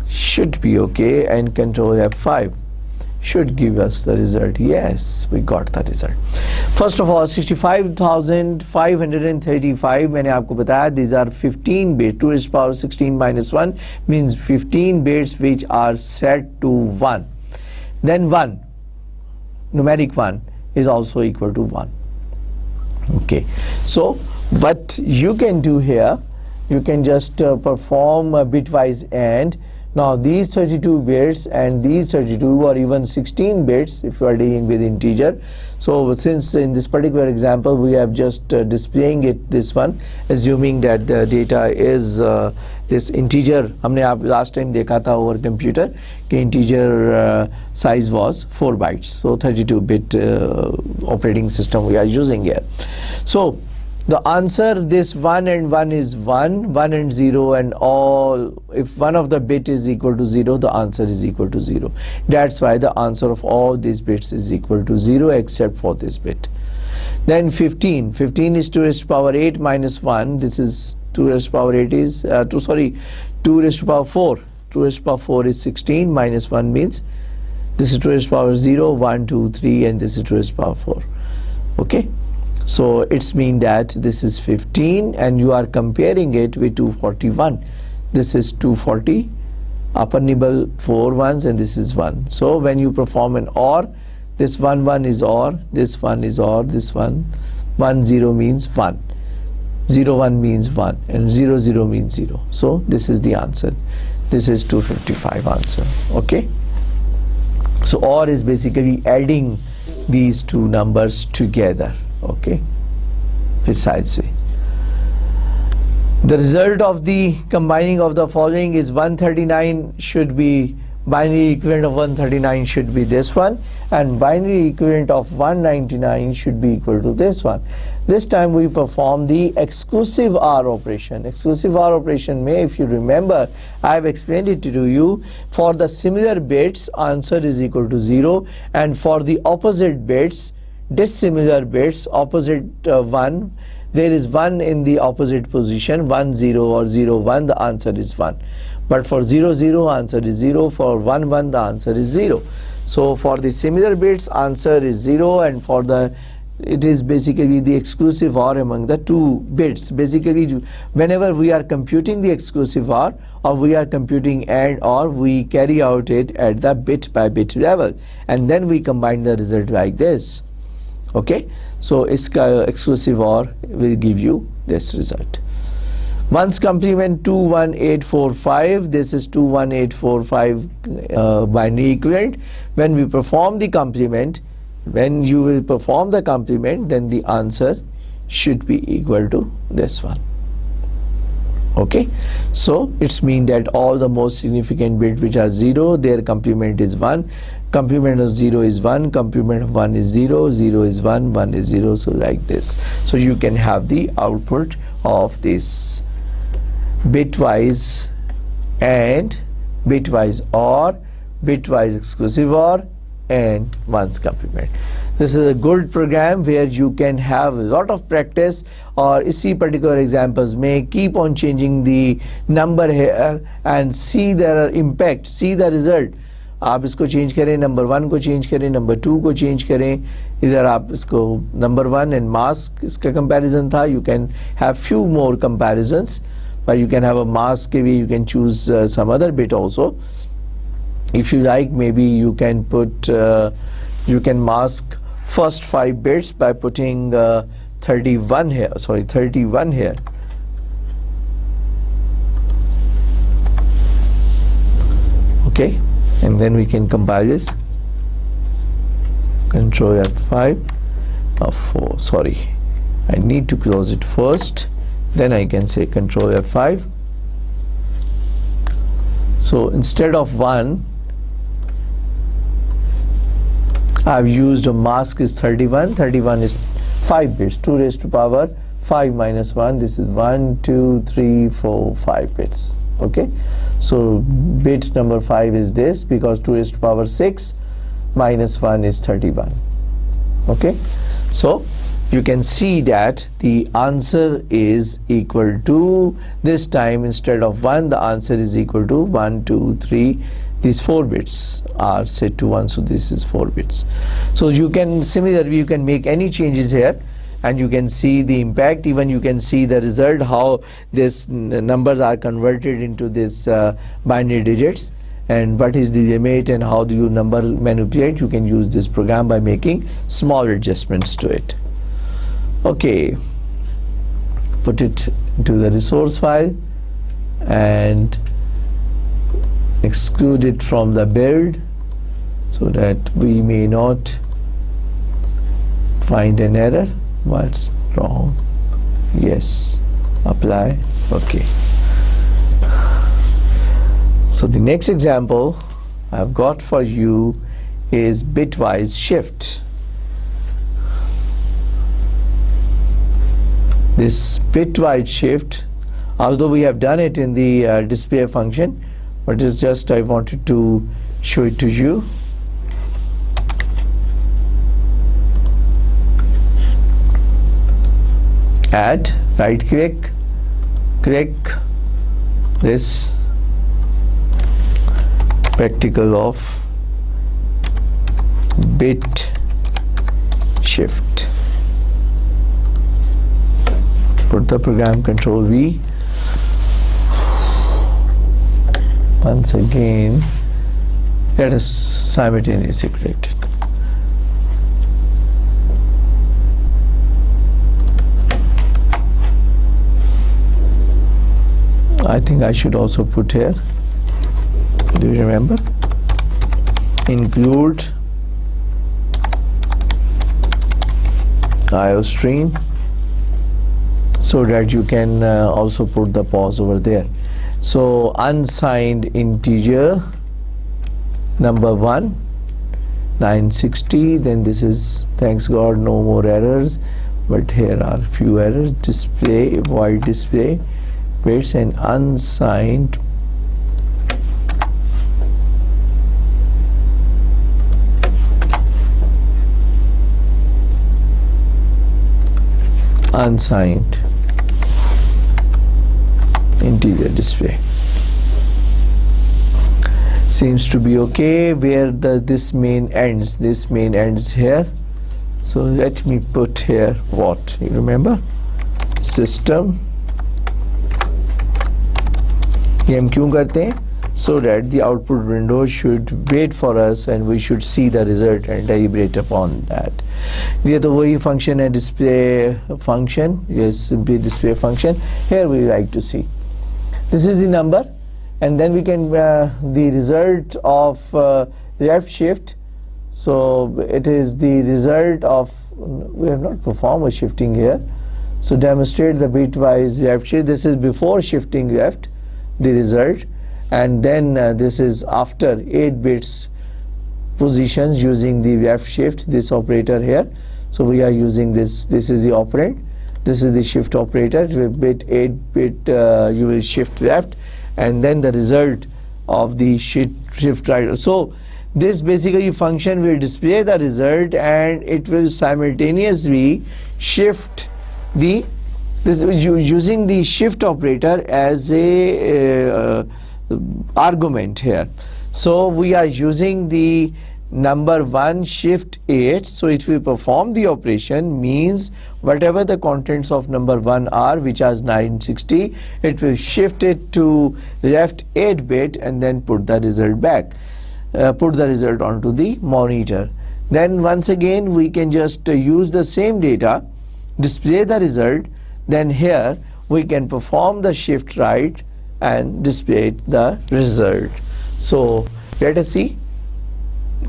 should be okay, and control F5 should give us the result. Yes, we got the result. First of all, 65,535 मैंने आपको बताया, these are 15 bits. 2 raised to power 16 minus 1 means 15 bits which are set to 1. Then 1, numeric 1 is also equal to 1. Okay, so what you can do here, you can just perform a bitwise AND. Now these 32 bits and these 32 or even 16 bits if you are dealing with integer. So since in this particular example we have just displaying it this one, assuming that the data is this integer. हमने आप last time देखा था over computer कि integer size was 4 bytes, so 32 bit operating system we are using here. So the answer, this 1 and 1 is 1, 1 and 0, and all, if one of the bit is equal to 0, the answer is equal to 0. That's why the answer of all these bits is equal to 0 except for this bit. Then 15 is 2 raised to power 8 minus 1. This is 2 raised to power 8 is 2 raised to power 4. 2 raised to power 4 is 16 minus 1 means this is 2 raised to power 0, 1, 2, 3, and this is 2 raised to power 4. Okay, so it's mean that this is 15 and you are comparing it with 241. This is 240, upper nibble 4 ones, and this is 1. So when you perform an OR, this 1 1 is OR, this 1 is OR, this 1 1 0 means 1, 0 1 means 1, and 0 0 means 0. So this is the answer. This is 255 answer. Okay, so OR is basically adding these two numbers together. Okay, precisely. The result of the combining of the following is 139 should be, binary equivalent of 139 should be this one, and binary equivalent of 199 should be equal to this one. This time we perform the exclusive OR operation. Exclusive OR operation may, if you remember, I have explained it to you. For the similar bits, answer is equal to 0, and for the opposite bits, dissimilar bits, opposite 1, there is 1 in the opposite position, 1 0 or 0 1, the answer is 1. But for 0 0, answer is 0, for 1 1, the answer is 0. So for the similar bits, answer is 0, and for the, it is basically the exclusive OR among the two bits. Basically, whenever we are computing the exclusive OR or we are computing AND OR, we carry out it at the bit by bit level, and then we combine the result like this. Okay, so iska exclusive OR will give you this result. Ones complement 21845, this is 21845 binary equivalent. When we perform the complement, when you will perform the complement, then the answer should be equal to this one. Okay, so it's mean that all the most significant bits which are 0, their complement is 1, complement of 0 is 1, complement of 1 is 0, 0 is 1, 1 is 0, so like this. So you can have the output of this bitwise and bitwise OR, bitwise exclusive OR, and ones complement. This is a good program where you can have a lot of practice, or इसी particular examples may keep on changing the number here and see their impact, see the result. आप इसको change करें, number 1 को change करें, number 2 को change करें, इधर आप इसको number 1 and mask इसका comparison था. You can have few more comparisons, but you can have a mask के भी, you can choose some other bit also. If you like, maybe you can put, you can mask first 5 bits by putting 31 here, sorry, 31 here. Okay, and then we can compile this. control F5 F4, sorry, I need to close it first, then I can say control F5. So instead of 1, I've used a mask is 31. 31 is 5 bits, 2 raised to power 5 minus 1. This is 1, 2, 3, 4, 5 bits. Okay, so bit number 5 is this, because 2 raised to power 6 minus 1 is 31. Okay, so you can see that the answer is equal to, this time instead of 1, the answer is equal to 1, 2, 3. These 4 bits are set to 1, so this is 4 bits. So you can, similarly, you can make any changes here, and you can see the impact. Even you can see the result, how this numbers are converted into this binary digits, and what is the limit and how do you number manipulate. You can use this program by making small adjustments to it. Okay, put it into the resource file and exclude it from the build so that we may not find an error. What's wrong? Yes, apply. Okay, so the next example I've got for you is bitwise shift. This bitwise shift, although we have done it in the display function, but it's just I wanted to show it to you. Add, right click, click this spectacle of bit shift. Put the program, control V. Once again, let us simultaneously click it. I think I should also put here, do you remember? Include IO stream, so that you can also put the pause over there. So unsigned integer number 1, 960, then this is, thanks God, no more errors, but here are few errors. Display, void display bits, and unsigned integer display. Seems to be okay. Where this main ends? This main ends here. So let me put here what? You remember? System. ये हम क्यों करते हैं? So that the output window should wait for us and we should see the result and deliberate upon that. ये तो वही function है, display function. Yes, display function. Here we like to see. This is the number, and then we can the result of left shift. So it is the result of, we have not performed a shifting here. So demonstrate the bitwise left shift. This is before shifting left, the result, and then this is after 8 bits positions using the left shift, this operator here. So we are using this. This is the operand. This is the shift operator. With bit 8 bit you will shift left, and then the result of the shift right. So this basically function will display the result, and it will simultaneously shift the using the shift operator as a argument here. So we are using the number 1 shift 8, so it will perform the operation, means whatever the contents of number 1 are, which is 960, it will shift it to left 8 bit and then put the result back, put the result onto the monitor. Then once again we can just use the same data, display the result, then here we can perform the shift right and display the result. So let us see.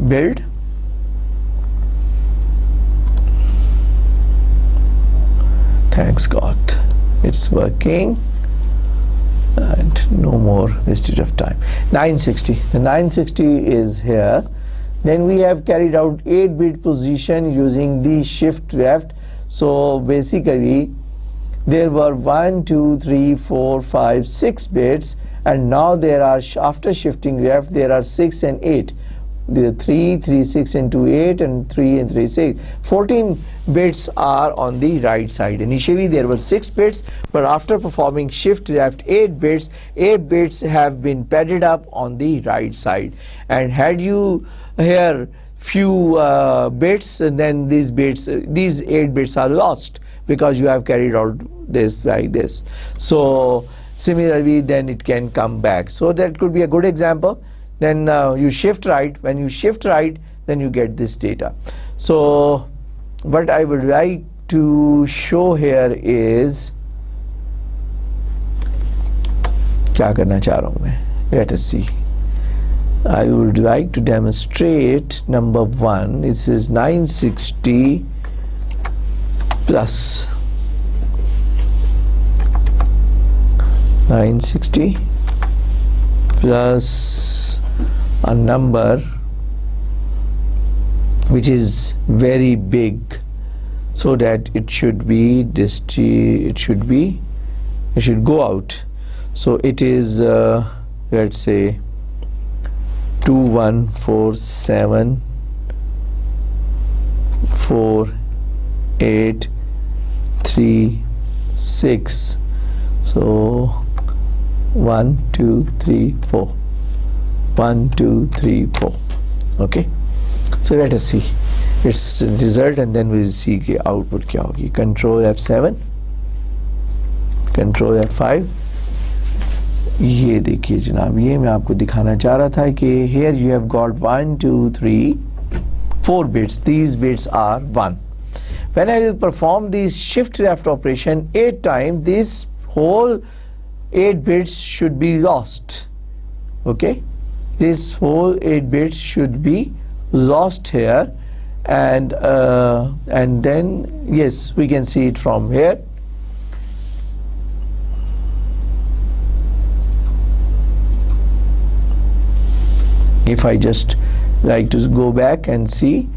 Build, Thanks God, it's working. And no more wastage of time. 960. The 960 is here. Then we have carried out 8-bit position using the shift left. So basically there were 1, 2, 3, 4, 5, 6 bits, and now there are, after shifting left, there are 6 and 8. There are 3, 3, 6 and 2, 8, and 3 and 3, 6. 14 bits are on the right side. Initially there were 6 bits, but after performing shift left 8 bits have been padded up on the right side. And had you here few bits, and then these 8 bits are lost because you have carried out this like this. So similarly then it can come back. So that could be a good example. Then you shift right. When you shift right, then you get this data. So what I would like to show here is, क्या करना चाह रहा हूँ मैं? Let us see. I would like to demonstrate number 1. It says 960 plus 960 plus a number which is very big, so that it should go out. So it is let's say 2, 1, 4, 7, 4, 8, 3, 6. So 1, 2, 3, 4. 1, 2, 3, 4. Okay. So let us see its result, and then we will see the output क्या होगी. Control F7, Control F5. ये देखिए जनाब, ये मैं आपको दिखाना चाह रहा था कि here you have got 1, 2, 3, 4 bits. These bits are 1. When I will perform the shift left operation 8 times, this whole 8 bits should be lost. Okay, this whole 8 bits should be lost here, and then yes, we can see it from here. If I just like to go back and see,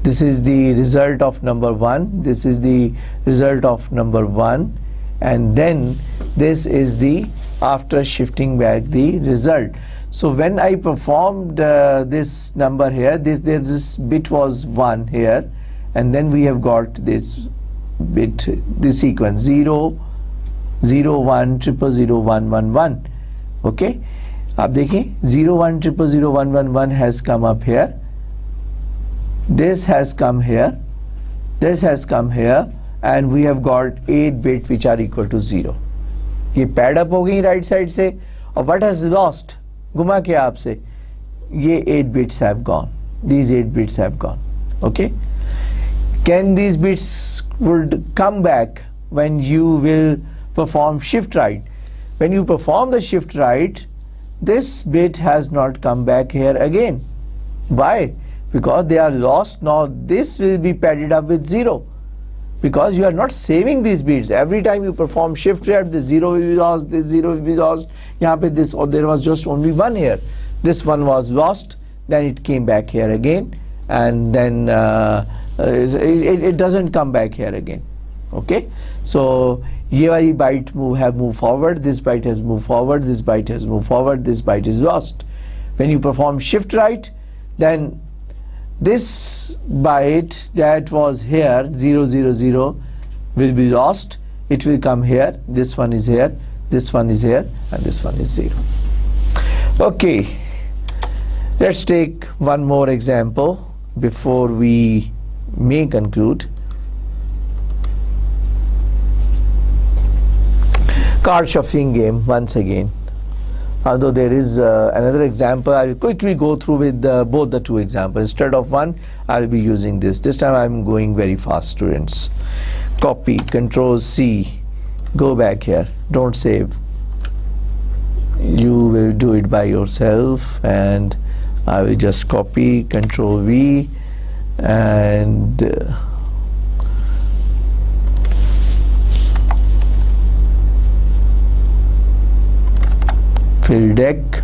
this is the result of number 1, this is the result of number 1, and then this is the after shifting back the result. So when I performed this number here, this bit was 1 here, and then we have got this bit, this sequence 0, 0, 1, 0, 0, 1, 1, 1. Okay, आप देखें 0, 1, 0, 0, 1, 1, 1 has come up here, this has come here, this has come here, and we have got 8 bits which are equal to 0. ये pad up हो गई right side से, और what has lost, घुमा के आपसे, ये 8 bits have gone, these 8 bits have gone. Okay, can these bits would come back when you will perform shift right? When you perform the shift right, this bit has not come back here again. Why? Because they are lost. Now this will be padded up with 0, because you are not saving these bits. Every time you perform shift right, the 0 will be lost, this 0 will be lost. यहाँ पे this, or there was just only 1 here. This one was lost, then it came back here again, and then it doesn't come back here again. Okay, so ये वाली byte have moved forward, this byte has moved forward, this byte has moved forward, this byte is lost. When you perform shift right, then this byte that was here 0, 0, 0 will be lost. It will come here, this one is here, this one is here, and this one is 0. Okay, let's take one more example before we may conclude. Card shuffling game once again. Although there is another example, I will quickly go through with both the two examples. Instead of one, I will be using this. This time I am going very fast, students. Copy, Control C, go back here, don't save. You will do it by yourself, and I will just copy, Control V, and fill dec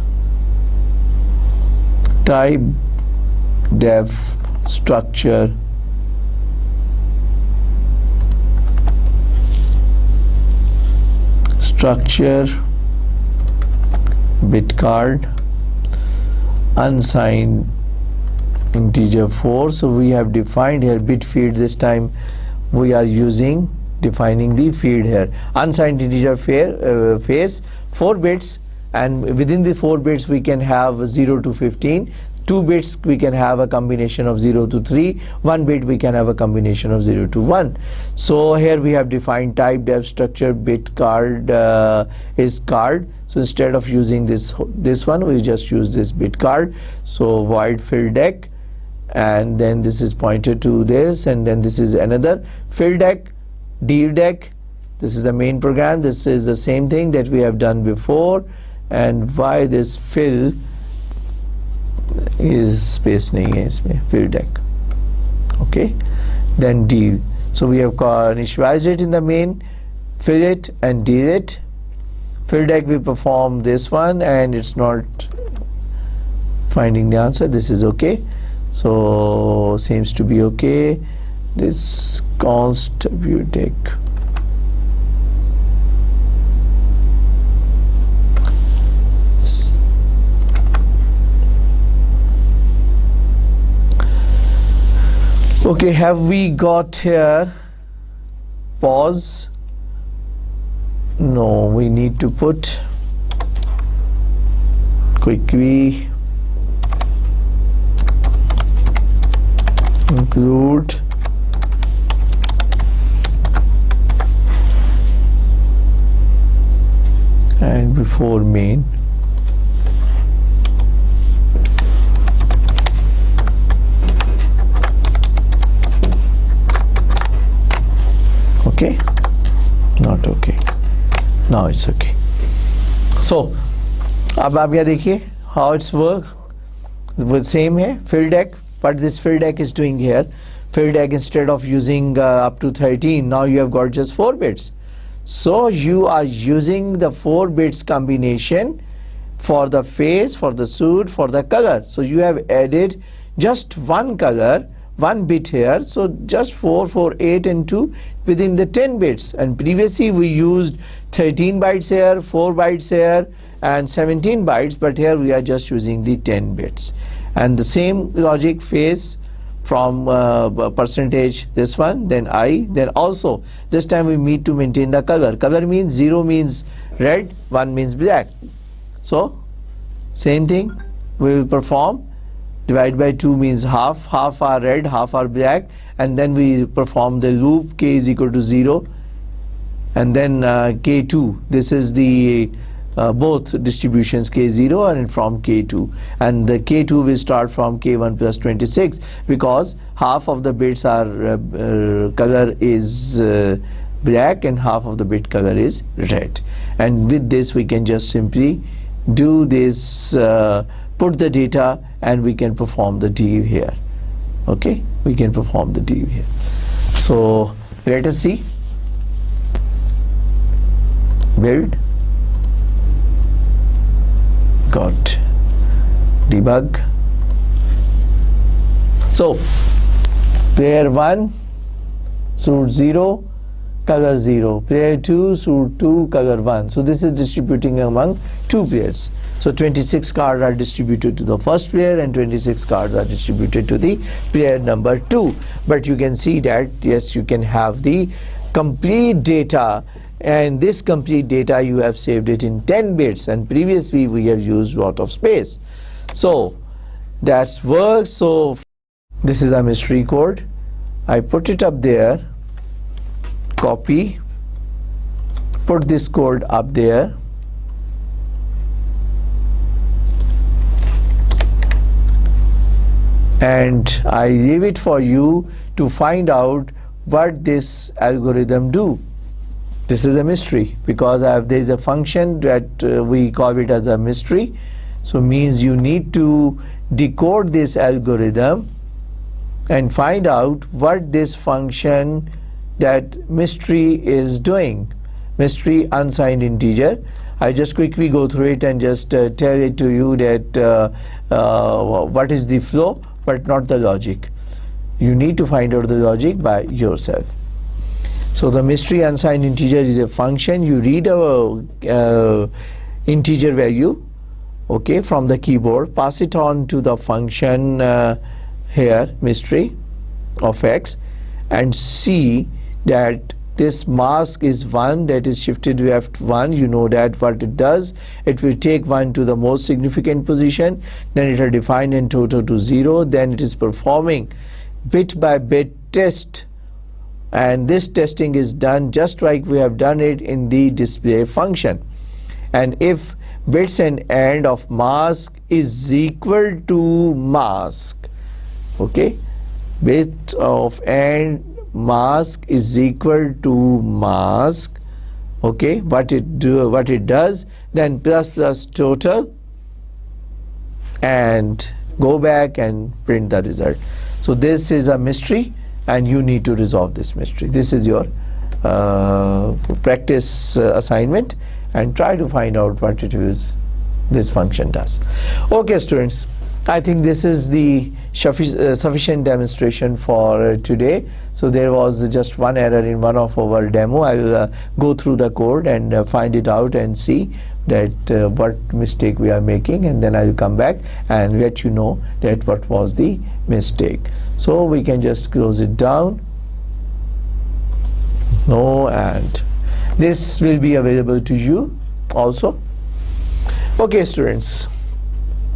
type def structure bit card unsigned integer 4. So we have defined here bit feed. This time we are defining the feed here. Unsigned integer phase 4 bits, and within the 4 bits we can have 0 to 15. 2 bits we can have a combination of 0 to 3. 1 bit we can have a combination of 0 to 1. So here we have defined type def structure bit card is card. So instead of using this one, we just use this bit card. So void fill dec, and then this is pointed to this, and then this is another fill dec, div dec. This is the main program. This is the same thing that we have done before, and why this fill is space nahi hai isme, fill dec. Okay, then div. So we have initialized it in the main, fill it and div it. Fill dec we perform this one, and it's not finding the answer. This is okay. So seems to be okay. This const view dec. Okay, have we got here pause? No, we need to put quickly include and before main. Okay, not okay. Now it's okay. So अब आप यहाँ देखिए how it's work. With same है fill dec, but this fill dec is doing here fill dec instead of using up to 13. Now you have got just 4 bits. So you are using the 4 bits combination for the phase, for the suit, for the color. So you have added just one color, 1 bit here. So just 4, 4, 8 and 2 within the 10 bits. And previously we used 13 bytes here, 4 bytes here and 17 bytes, but here we are just using the 10 bits. And the same logic phase from percentage this one, then I, then also this time we need to maintain the color. Color means 0 means red, 1 means black. So same thing we will perform. Divide by 2 means half are red, half are black, and then we perform the loop k is equal to 0, and then k2. This is the both distributions k0 and from k2, and the k2 will start from k1 plus 26 because half of the bits are color is black and half of the bit color is red. And with this we can just simply do this, put the data, and we can perform the div here. Okay, we can perform the div here. So let us see. Build, got debug. So player 1 suit 0 color 0, player 2 suit 2 color 1. So this is distributing among 2 players. So 26 cards are distributed to the first player and 26 cards are distributed to the player number 2. But you can see that yes, you can have the complete data, and this complete data you have saved it in 10 bits, and previously we have used a lot of space. So that works. So this is a mystery code. I put it up there, copy, put this code up there, and I leave it for you to find out what this algorithm do. This is a mystery because there is a function that we call it as a mystery. So means you need to decode this algorithm and find out what this function that mystery is doing. Mystery unsigned integer. I just quickly go through it and just tell it to you that what is the flow, but not the logic. You need to find out the logic by yourself. So the mystery unsigned integer is a function. You read a integer value, okay, from the keyboard, pass it on to the function here, mystery of x, and see that this mask is 1, that is shifted left 1. You know that what it does, it will take 1 to the most significant position, then it will define in total to 0, then it is performing bit by bit test, and this testing is done just like we have done it in the display function. And if bits and end of mask is equal to mask, okay, bit of end mask is equal to mask, okay, what it does, then plus total, and go back and print the result. So this is a mystery, and you need to resolve this mystery. This is your practice assignment, and try to find out what it is this function does. Okay students, I think this is the sufficient demonstration for today. So there was just one error in one of our demo. I will go through the code and find it out and see that what mistake we are making, and then I will come back and let you know that what was the mistake. So we can just close it down. No, and this will be available to you also. Okay students,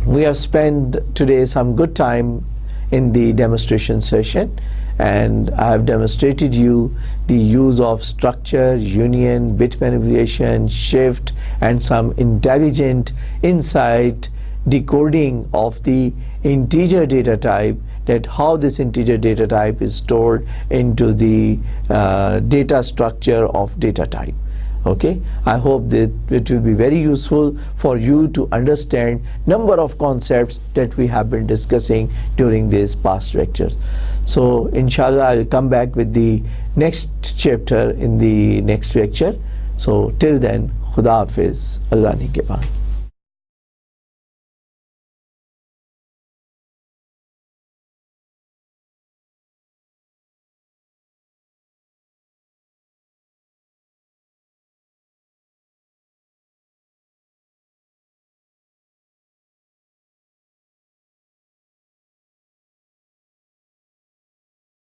we have spent today some good time in the demonstration session, and I have demonstrated you the use of structure, union, bit manipulation, shift, and some intelligent insight decoding of the integer data type, that how this integer data type is stored into the data structure of data type. Okay, I hope that it will be very useful for you to understand number of concepts that we have been discussing during these past lectures. So inshallah I will come back with the next chapter in the next lecture. So till then, Khuda Hafiz, Allah Nigehban.